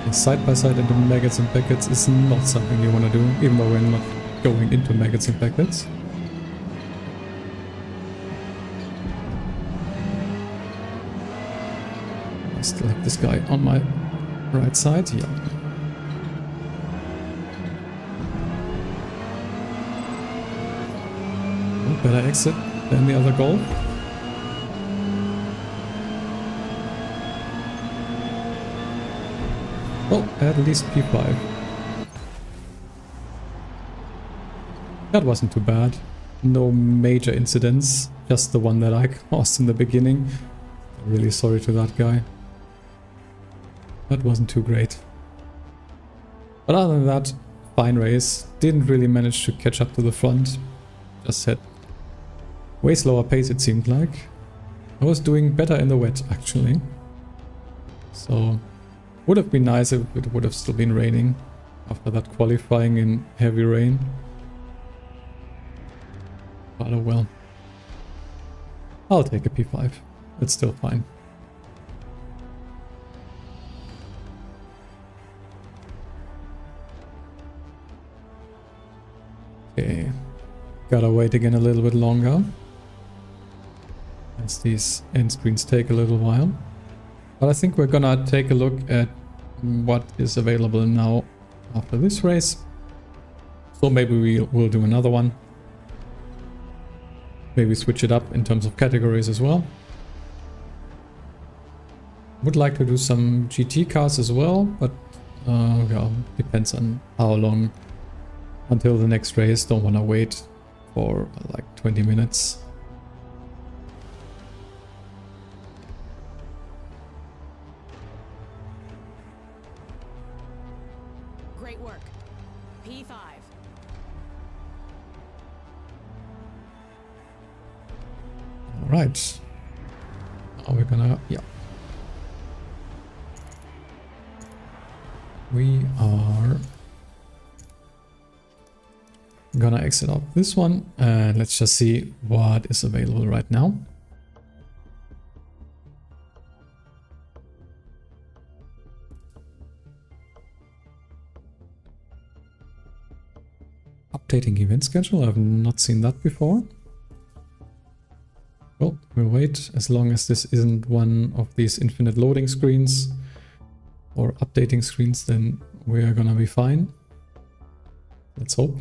And side by side into maggots and packets is not something you want to do, even though we're not going into maggots and packets. I still have this guy on my right side. Yeah. Oh, better exit than the other goal. Well, at least P5. That wasn't too bad. No major incidents, just the one that I caused in the beginning. I'm really sorry to that guy. That wasn't too great. But other than that, fine race. Didn't really manage to catch up to the front. Just had way slower pace, it seemed like. I was doing better in the wet, actually. So, would have been nice if it would have still been raining after that qualifying in heavy rain. But oh well. I'll take a P5. It's still fine. Okay. Gotta wait again a little bit longer. As these end screens take a little while. But I think we're gonna take a look at what is available now after this race. So maybe we will do another one. Maybe switch it up in terms of categories as well. Would like to do some GT cars as well, but yeah, depends on how long until the next race. Don't want to wait for like 20 minutes. Great work. P5. All right. Now we're gonna, yeah. We are gonna exit out this one and let's just see what is available right now. Updating event schedule, I've not seen that before. Well, we'll wait as long as this isn't one of these infinite loading screens or updating screens, then we're gonna be fine. Let's hope.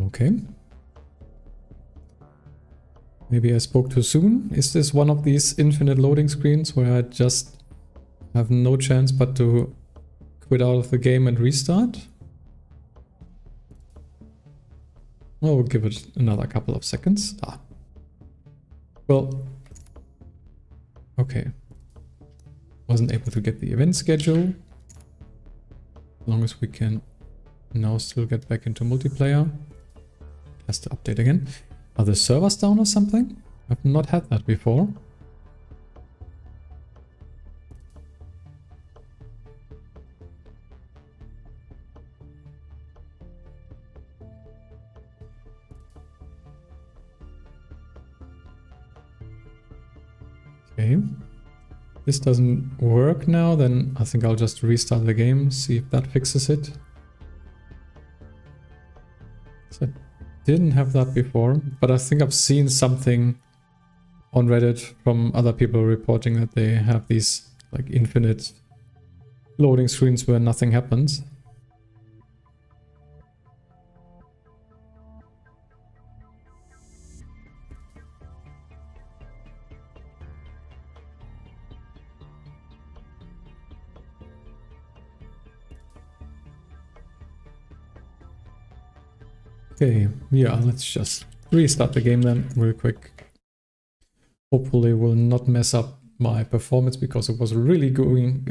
Okay. Maybe I spoke too soon. Is this one of these infinite loading screens where I just have no chance but to quit out of the game and restart? Well, we'll give it another couple of seconds. Well, okay. Wasn't able to get the event schedule. As long as we can now still get back into multiplayer. Has to update again. Are the servers down or something? I've not had that before. Okay. This doesn't work now, then I think I'll just restart the game, see if that fixes it. So didn't have that before, but I think I've seen something on Reddit from other people reporting that they have these like infinite loading screens where nothing happens. Okay, yeah, let's just restart the game then real quick. Hopefully will not mess up my performance because it was really going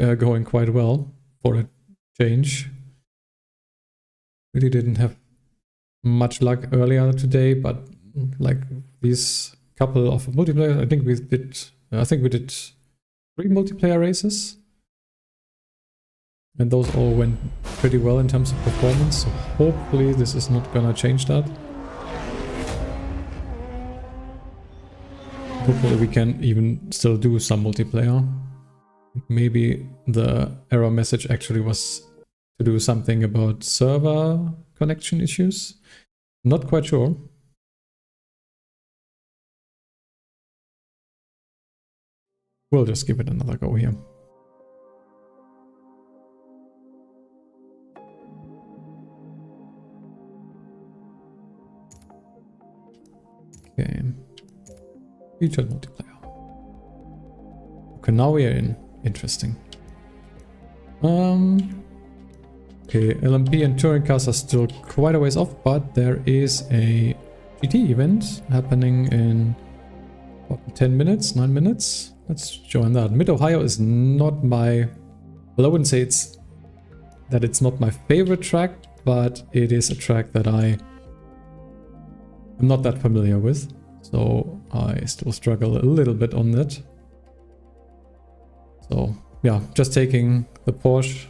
quite well for a change. Really didn't have much luck earlier today, but like these couple of multiplayer, I think we did 3 multiplayer races. And those all went pretty well in terms of performance, so hopefully this is not gonna change that. Hopefully we can even still do some multiplayer. Maybe the error message actually was to do something about server connection issues. Not quite sure. We'll just give it another go here. Okay. Featured multiplayer. Okay, now we are in. Interesting. Okay, LMP and touring cars are still quite a ways off, but there is a GT event happening in 10 minutes, 9 minutes. Let's join that. Mid-Ohio is not my... Well, I wouldn't say it's not my favorite track, but it is a track that I'm not that familiar with, so I still struggle a little bit on that. So yeah, just taking the Porsche.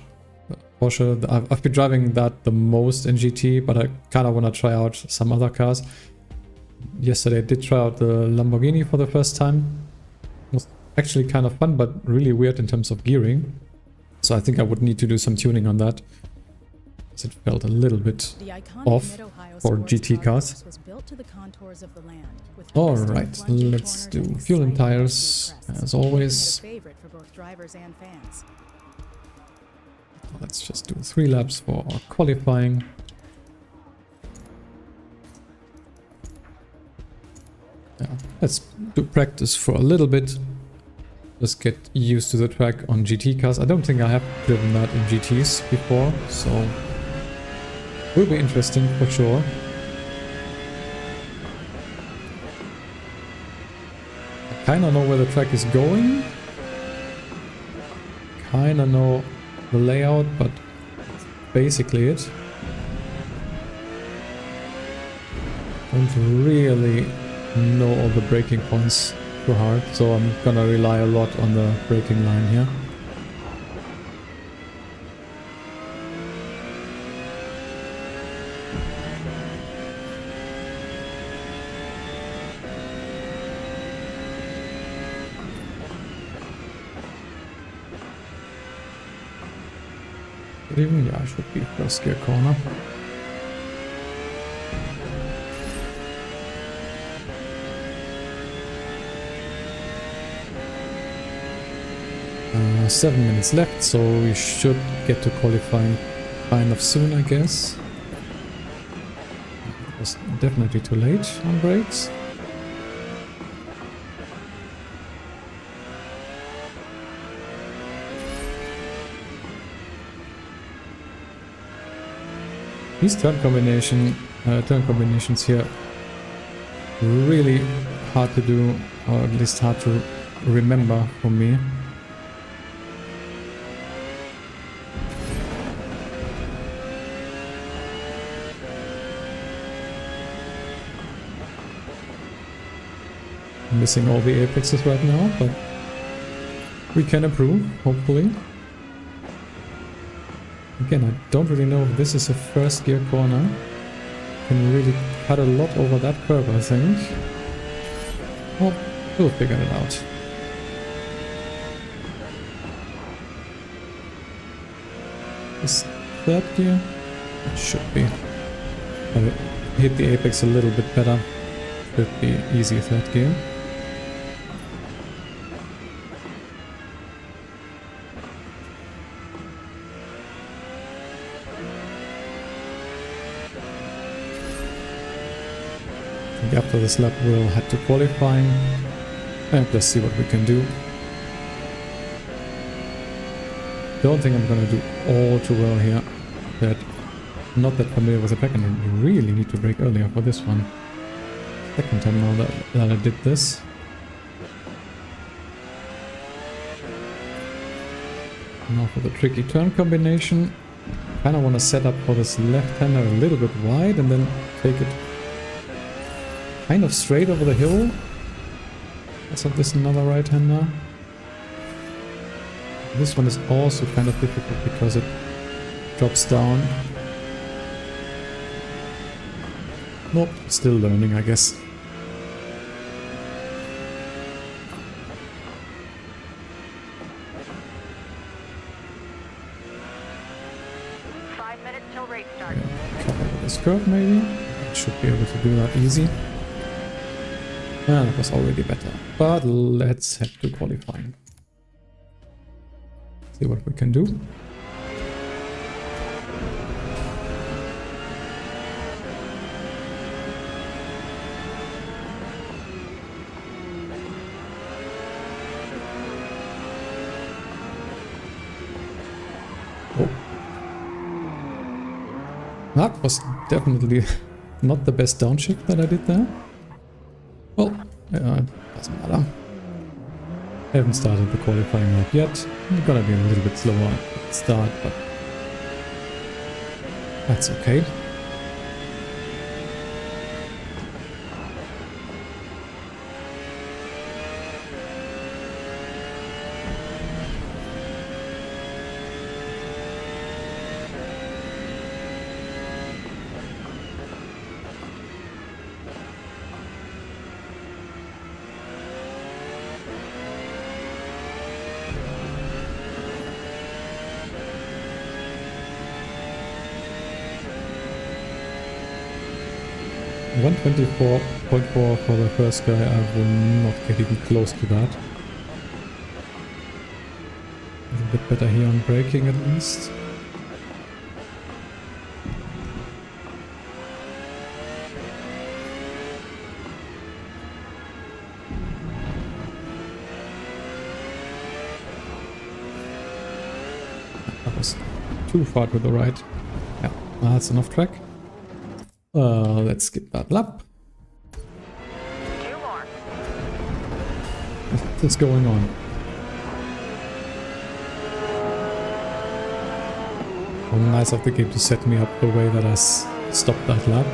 I've been driving that the most in GT, but I kind of want to try out some other cars. Yesterday I did try out the Lamborghini for the first time. It was actually kind of fun, but really weird in terms of gearing. So I think I would need to do some tuning on that. It felt a little bit The iconic off Mid-Ohio for sports GT car cars. course was built to the contours of the land, with Alright, twisting, plunging let's corners do and fuel and exciting tires upbeat crests, as making it always. a favorite for both drivers and fans. Let's just do 3 laps for qualifying. Yeah, let's do practice for a little bit. Just get used to the track on GT cars. I don't think I have driven that in GTs before, so will be interesting for sure. I kinda know where the track is going. Kinda know the layout, but that's basically it. Don't really know all the braking points too hard, so I'm gonna rely a lot on the braking line here. But even, yeah, I should be first gear corner. Uh, 7 minutes left, so we should get to qualifying kind of soon, I guess. It was definitely too late on brakes. These turn combinations here, really hard to do, or at least hard to remember for me. Missing all the apexes right now, but we can improve, hopefully. Again, I don't really know if this is a first gear corner. Can really cut a lot over that curve, I think. Well, we'll figure it out. Is third gear? It should be. I hit the apex a little bit better. Should be easy third gear. After this lap we'll head to qualifying and let's see what we can do. Don't think I'm gonna do all too well here. But not that familiar with the pack, and you really need to brake earlier for this one. Second time now that I did this. Now for the tricky turn combination. Kinda wanna set up for this left-hander a little bit wide and then take it kind of straight over the hill. Let's have this another right-hander. This one is also kind of difficult because it drops down. Nope, still learning, I guess. Till race start. Yeah, cover this curve maybe. Should be able to do that easy. That was already better. But let's head to qualifying. See what we can do. Oh. That was definitely not the best downshift that I did there. Well, it doesn't matter. I haven't started the qualifying lap yet. I'm gonna be a little bit slower at the start, but that's okay. 124.4 for the first guy. I will not get even close to that. A little bit better here on braking at least. That was too far to the right. Yeah, that's enough track. Let's skip that lap. 2 more. What's going on? Oh, nice of the game to set me up the way that I stopped that lap.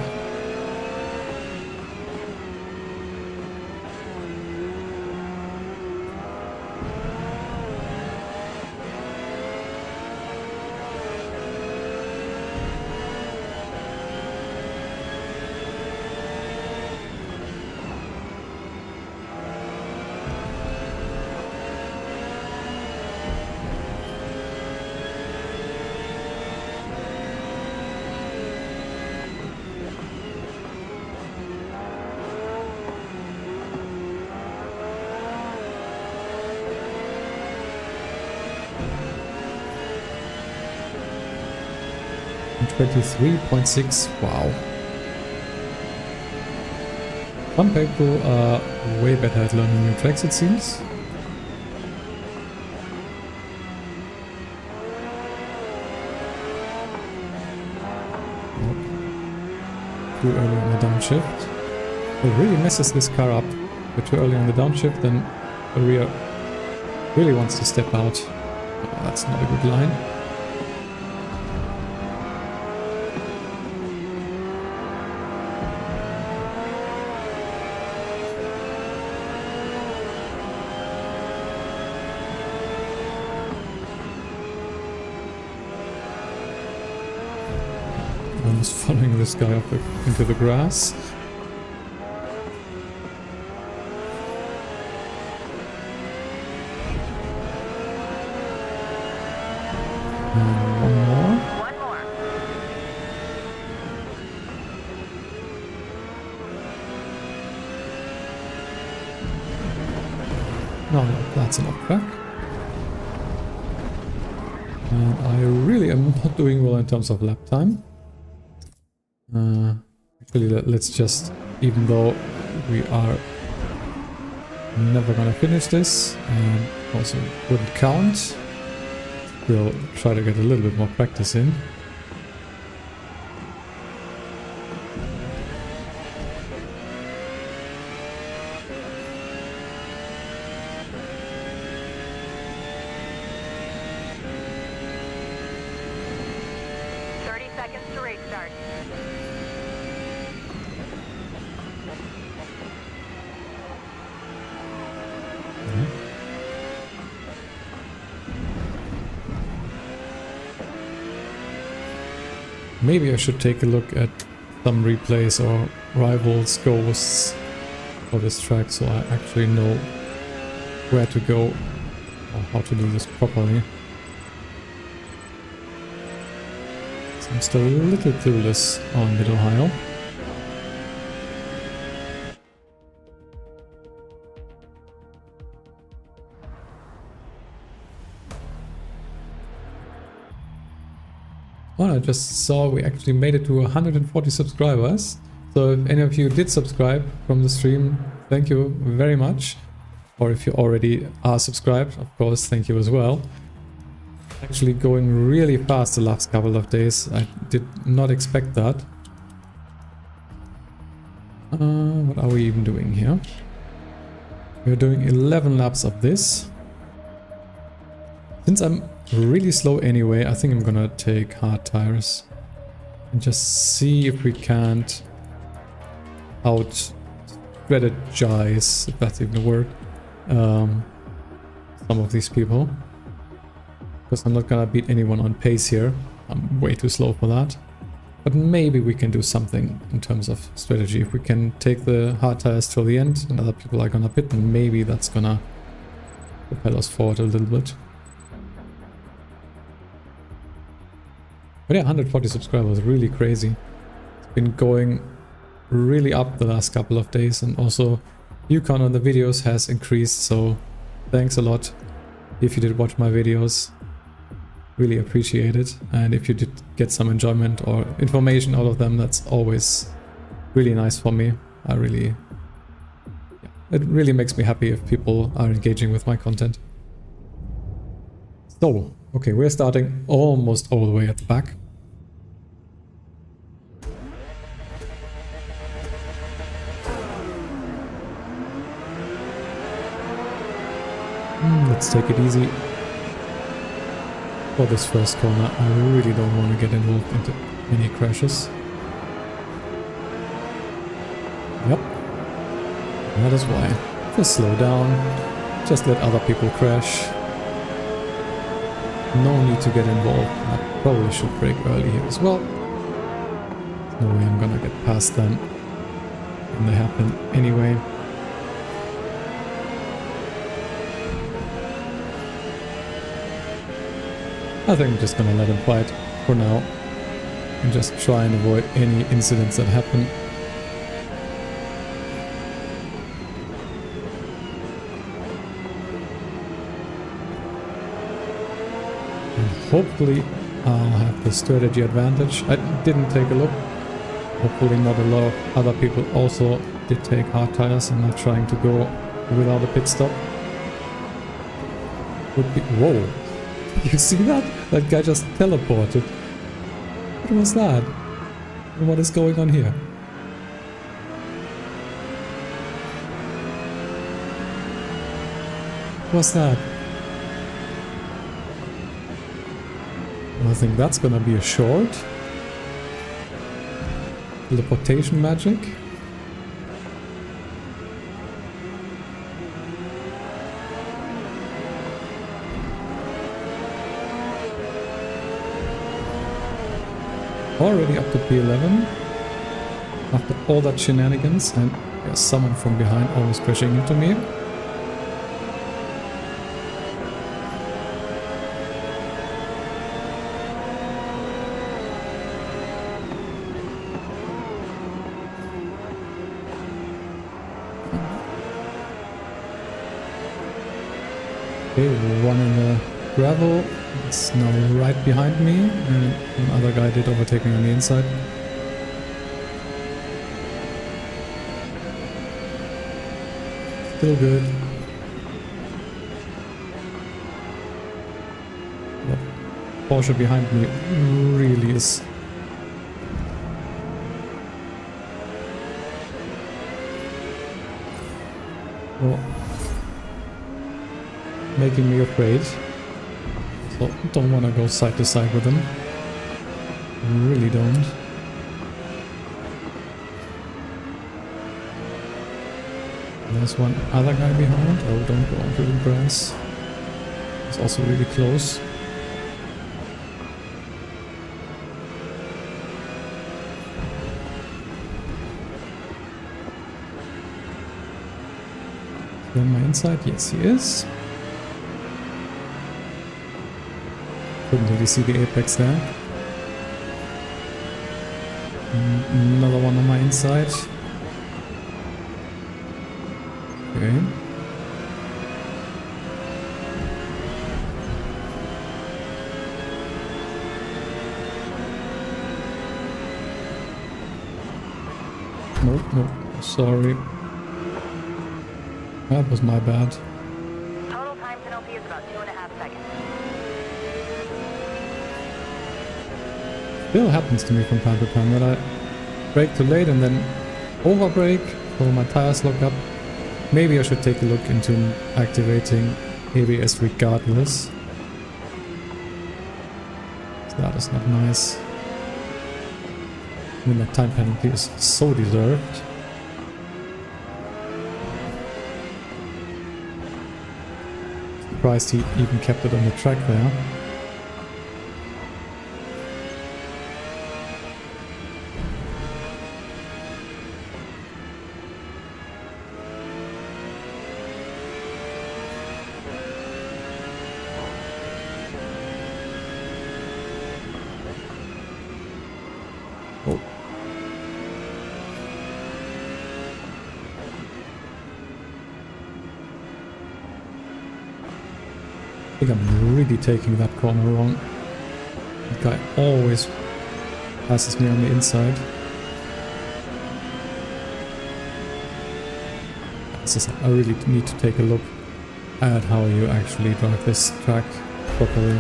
And 23.6, wow. Some people are way better at learning new tracks, it seems. Too early on the downshift. It really messes this car up. If we're too early on the downshift, then the rear really wants to step out. Oh, that's not a good line. I'm just following this guy up into the grass. And one more. 1 more. No, that's enough track. And I really am not doing well in terms of lap time. Actually, let's just, even though we are never gonna finish this, and also wouldn't count, we'll try to get a little bit more practice in. To race start. Maybe I should take a look at some replays or rivals ghosts for this track so I actually know where to go or how to do this properly. So I'm still a little clueless on Mid-Ohio. Well, I just saw we actually made it to 140 subscribers. So if any of you did subscribe from the stream, thank you very much. Or if you already are subscribed, of course, thank you as well. Actually going really fast the last couple of days. I did not expect that. What are we even doing here? We're doing 11 laps of this. Since I'm really slow anyway, I think I'm gonna take hard tires and just see if we can't out strategize, if that's even a word, some of these people, because I'm not gonna beat anyone on pace here. I'm way too slow for that, but maybe we can do something in terms of strategy. If we can take the hard tires till the end and other people are gonna pit, and maybe that's gonna propel us forward a little bit. But yeah, 140 subscribers, really crazy. It's been going really up the last couple of days, and also view count on the videos has increased, so thanks a lot if you did watch my videos. Really appreciate it, and if you did get some enjoyment or information out of them, that's always really nice for me. It really makes me happy if people are engaging with my content. So, okay, we're starting almost all the way at the back. Let's take it easy. For this first corner, I really don't want to get involved into any crashes. Yep. That is why. Just slow down. Just let other people crash. No need to get involved. I probably should brake early here as well. There's no way I'm gonna get past them when they happen anyway. I think I'm just gonna let him fight for now and just try and avoid any incidents that happen. And hopefully I'll have the strategy advantage. I didn't take a look. Hopefully not a lot of other people also did take hard tires and not trying to go without a pit stop. Would be... Whoa! You see that? That guy just teleported. What was that? What is going on here? What's that? I think that's gonna be a short. Teleportation magic. Already up to P11 after all that shenanigans, and there's someone from behind almost crashing into me. Okay, one in the gravel. It's now right behind me, and another guy did overtake me on the inside. Still good. That Porsche behind me really is... well, making me afraid. So don't want to go side to side with them. Really don't. There's one other guy behind. Oh, don't go onto the grass. It's also really close. Is he on my inside? Yes, he is. Couldn't really see the apex there. Another one on my inside. Okay. Nope, nope, sorry. That was my bad. Total time penalty is about 2.5 seconds. Still happens to me from time to time that I brake too late and then over brake, so my tires lock up. Maybe I should take a look into activating ABS regardless. That is not nice. I mean, that time penalty is so deserved. Surprised he even kept it on the track there. I think I'm really taking that corner wrong. That guy always passes me on the inside. I really need to take a look at how you actually drive this track properly.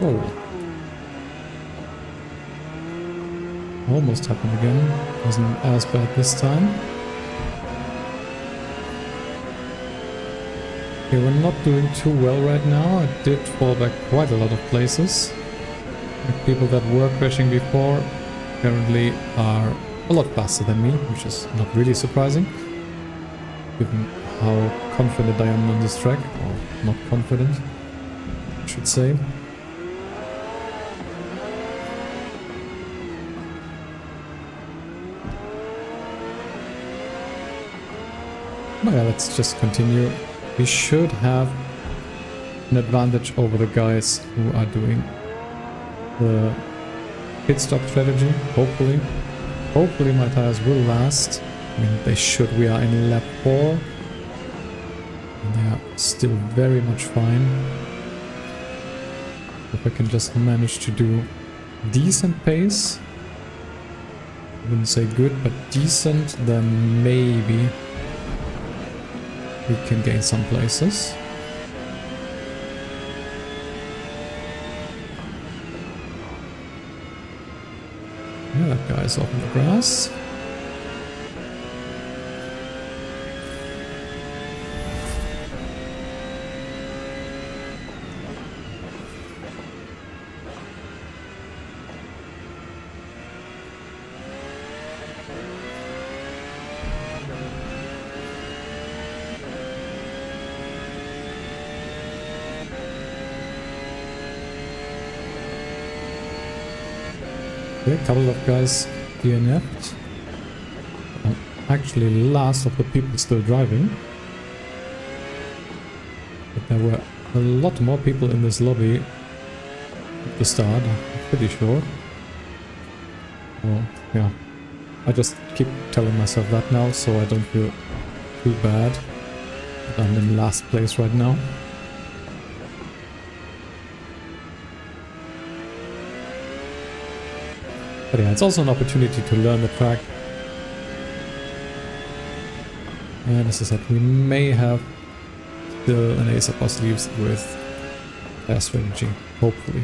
Oh. Almost happened again. Wasn't as bad this time. Okay, we're not doing too well right now. I did fall back quite a lot of places. The people that were crashing before apparently are a lot faster than me, which is not really surprising, given how confident I am on this track, or not confident, I should say. Yeah, let's just continue. We should have an advantage over the guys who are doing the pit stop strategy, hopefully. Hopefully my tires will last. I mean, they should. We are in lap 4. And they are still very much fine. If I can just manage to do decent pace, I wouldn't say good, but decent, then maybe we can gain some places. Yeah, that guy's off in the grass. Okay, a couple of guys DNF'd. I'm actually last of the people still driving. But there were a lot more people in this lobby at the start, I'm pretty sure. Oh, yeah. I just keep telling myself that now, so I don't feel too bad. But I'm in last place right now. But yeah, it's also an opportunity to learn the track. And as I said, we may have still an ace up our sleeves with their strategy, hopefully.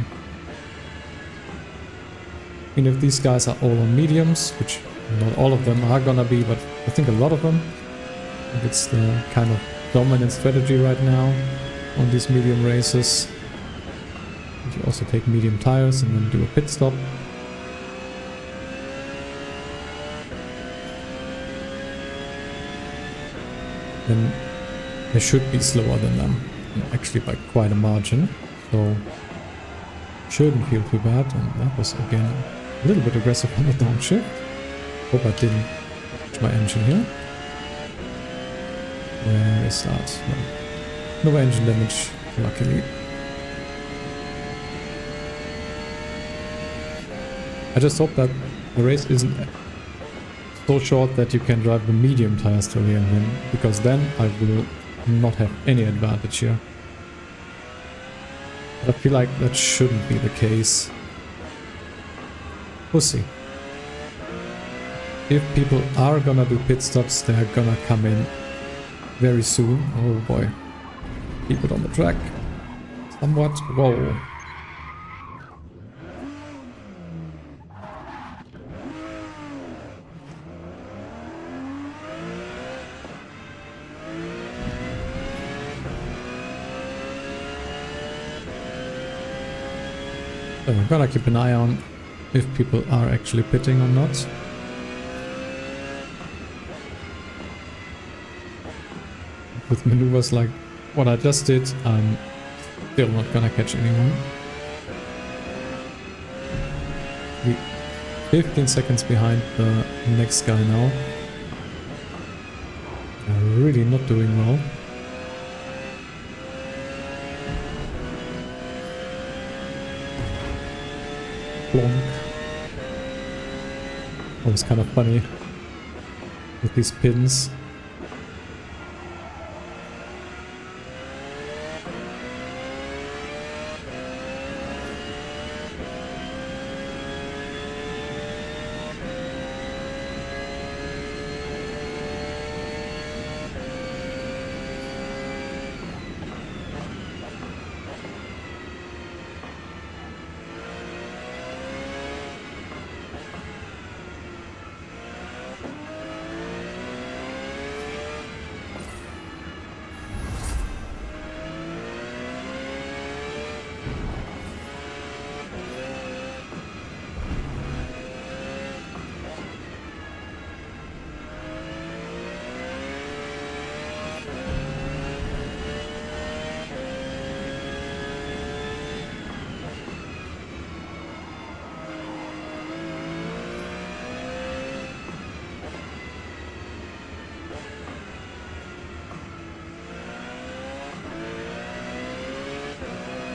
I mean, if these guys are all on mediums, which not all of them are gonna be, but I think a lot of them, I think it's the kind of dominant strategy right now on these medium races. You also take medium tires and then do a pit stop. Then they should be slower than them, actually by quite a margin, so shouldn't feel too bad. And that was again a little bit aggressive on the downshift. Hope I didn't touch my engine here. Where is that? No engine damage, luckily. I just hope that the race isn't so short that you can drive the medium tires till the end, because then I will not have any advantage here. But I feel like that shouldn't be the case. We'll see. If people are gonna do pit stops, they're gonna come in very soon. Oh boy. Keep it on the track. Somewhat. Whoa. So I'm gonna keep an eye on if people are actually pitting or not. With maneuvers like what I just did, I'm still not gonna catch anyone. We're 15 seconds behind the next guy now. They're really not doing well. Plonk. Always kind of funny with these pins.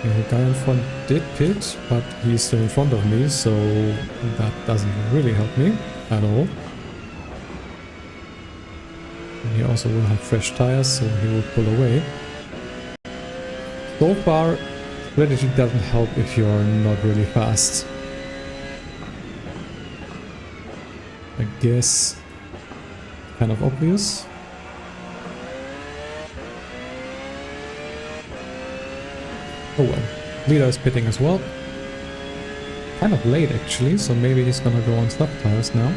The guy in front did pit, but he's still in front of me, so that doesn't really help me at all. And he also will have fresh tires, so he will pull away. So far, strategy doesn't help if you're not really fast. I guess kind of obvious. Oh well, leader is pitting as well. Kind of late actually, so maybe he's gonna go on soft tires now.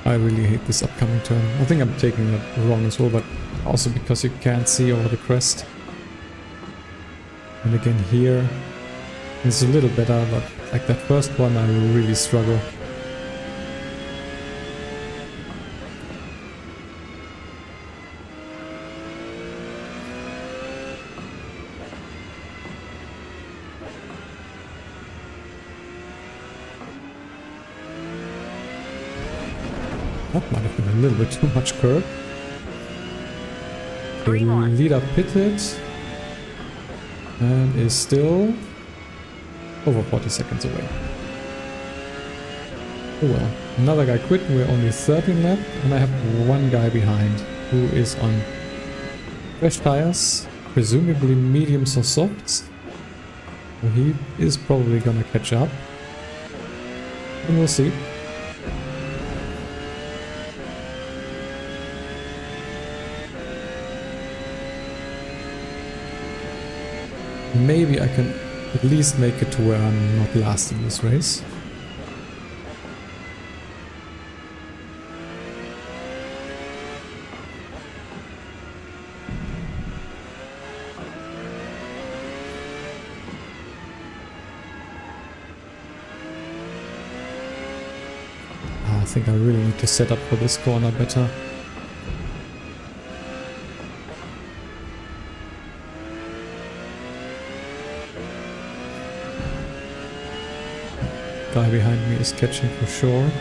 I really hate this upcoming turn. I think I'm taking it wrong as well, but also because you can't see over the crest. And again here, it's a little better, but like that first one I really struggle. That might have been a little bit too much curb. The leader pitted and is still over 40 seconds away. Oh well, another guy quit. We're only 13 left and I have one guy behind who is on fresh tires, presumably mediums or softs. So he is probably gonna catch up and we'll see. Maybe I can at least make it to where I'm not last in this race. I think I really need to set up for this corner better. Guy behind me is catching for sure.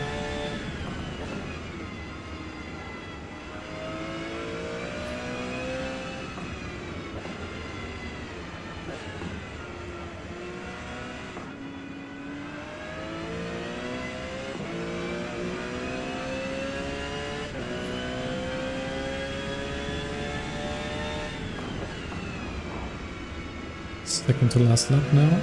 Second to last lap now.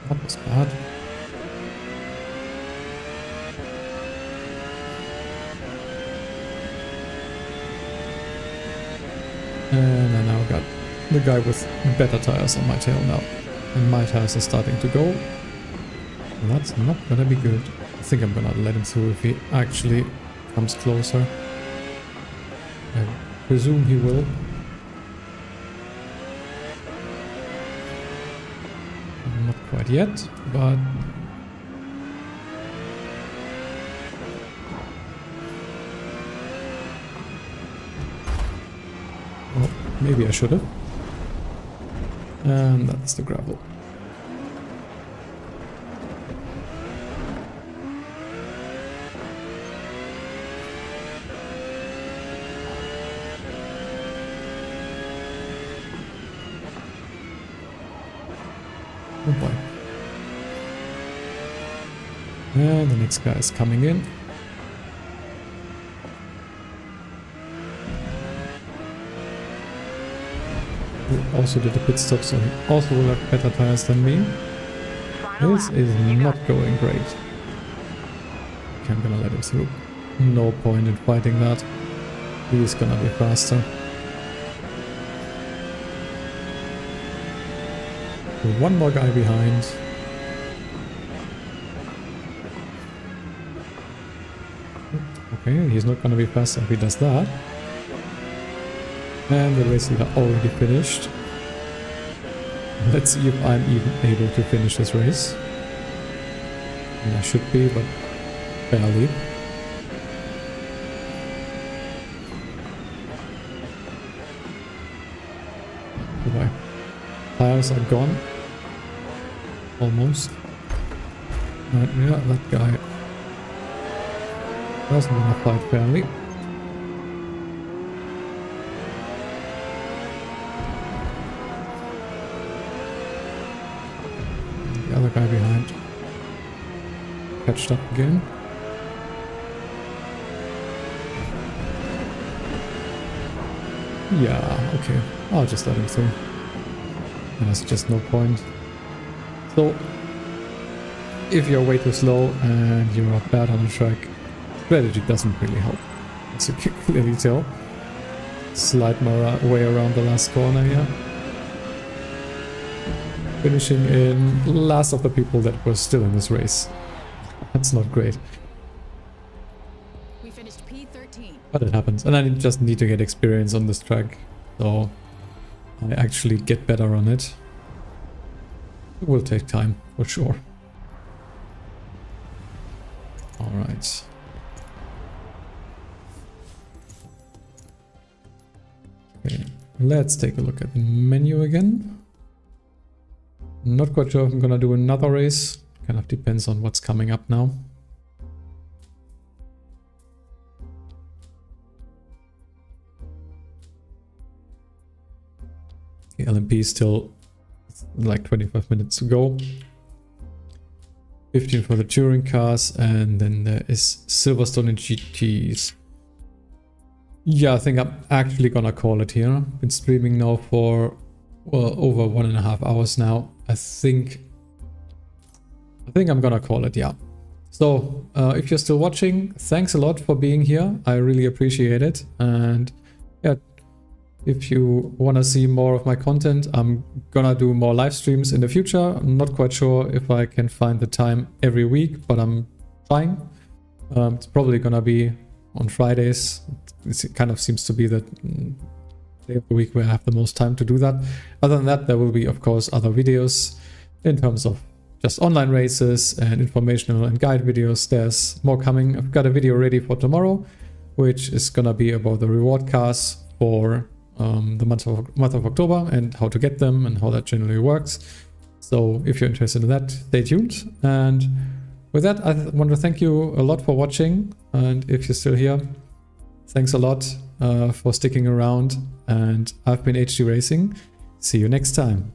That was bad. And I now got the guy with better tires on my tail now. And my tires are starting to go. And that's not gonna be good. I think I'm gonna let him through if he actually comes closer. I presume he will. Not quite yet, but... well, maybe I should have. And that's the gravel. Oh boy. And the next guy is coming in. Who also did a pit stop, so he also will have better tires than me. This is not going great. Okay, I'm gonna let him through. No point in fighting that. He's gonna be faster. One more guy behind. Okay, he's not gonna be faster if he does that. And the race leader already finished. Let's see if I'm even able to finish this race. And I should be, but barely. Goodbye. Tires are gone. Almost. Right, yeah, that guy doesn't want to fight fairly. The other guy behind catched up again. Yeah, okay. I'll just let him through. There's just no point. So, if you're way too slow and you're bad on the track, strategy doesn't really help. As you can clearly tell. Slide my way around the last corner here. Finishing in last of the people that were still in this race. That's not great. We finished P13. But it happens. And I just need to get experience on this track. So I actually get better on it. It will take time, for sure. Alright. Okay, let's take a look at the menu again. Not quite sure if I'm gonna do another race. Kind of depends on what's coming up now. The LMP is still like 25 minutes to go. 15 for the touring cars, and then there is Silverstone and GTs. Yeah, I think I'm actually gonna call it here. Been streaming now for, well, over 1.5 hours now. I think I'm gonna call it, yeah. So, if you're still watching, thanks a lot for being here. I really appreciate it. And yeah, if you want to see more of my content, I'm gonna do more live streams in the future. I'm not quite sure if I can find the time every week, but I'm trying. It's probably gonna be on Fridays. It kind of seems to be the day of the week where I have the most time to do that. Other than that, there will be, of course, other videos in terms of just online races and informational and guide videos. There's more coming. I've got a video ready for tomorrow, which is gonna be about the reward cars for the month of October and how to get them and how that generally works. So if you're interested in that, stay tuned. And with that, I want to thank you a lot for watching. And if you're still here, thanks a lot for sticking around. And I've been HD Racing. See you next time.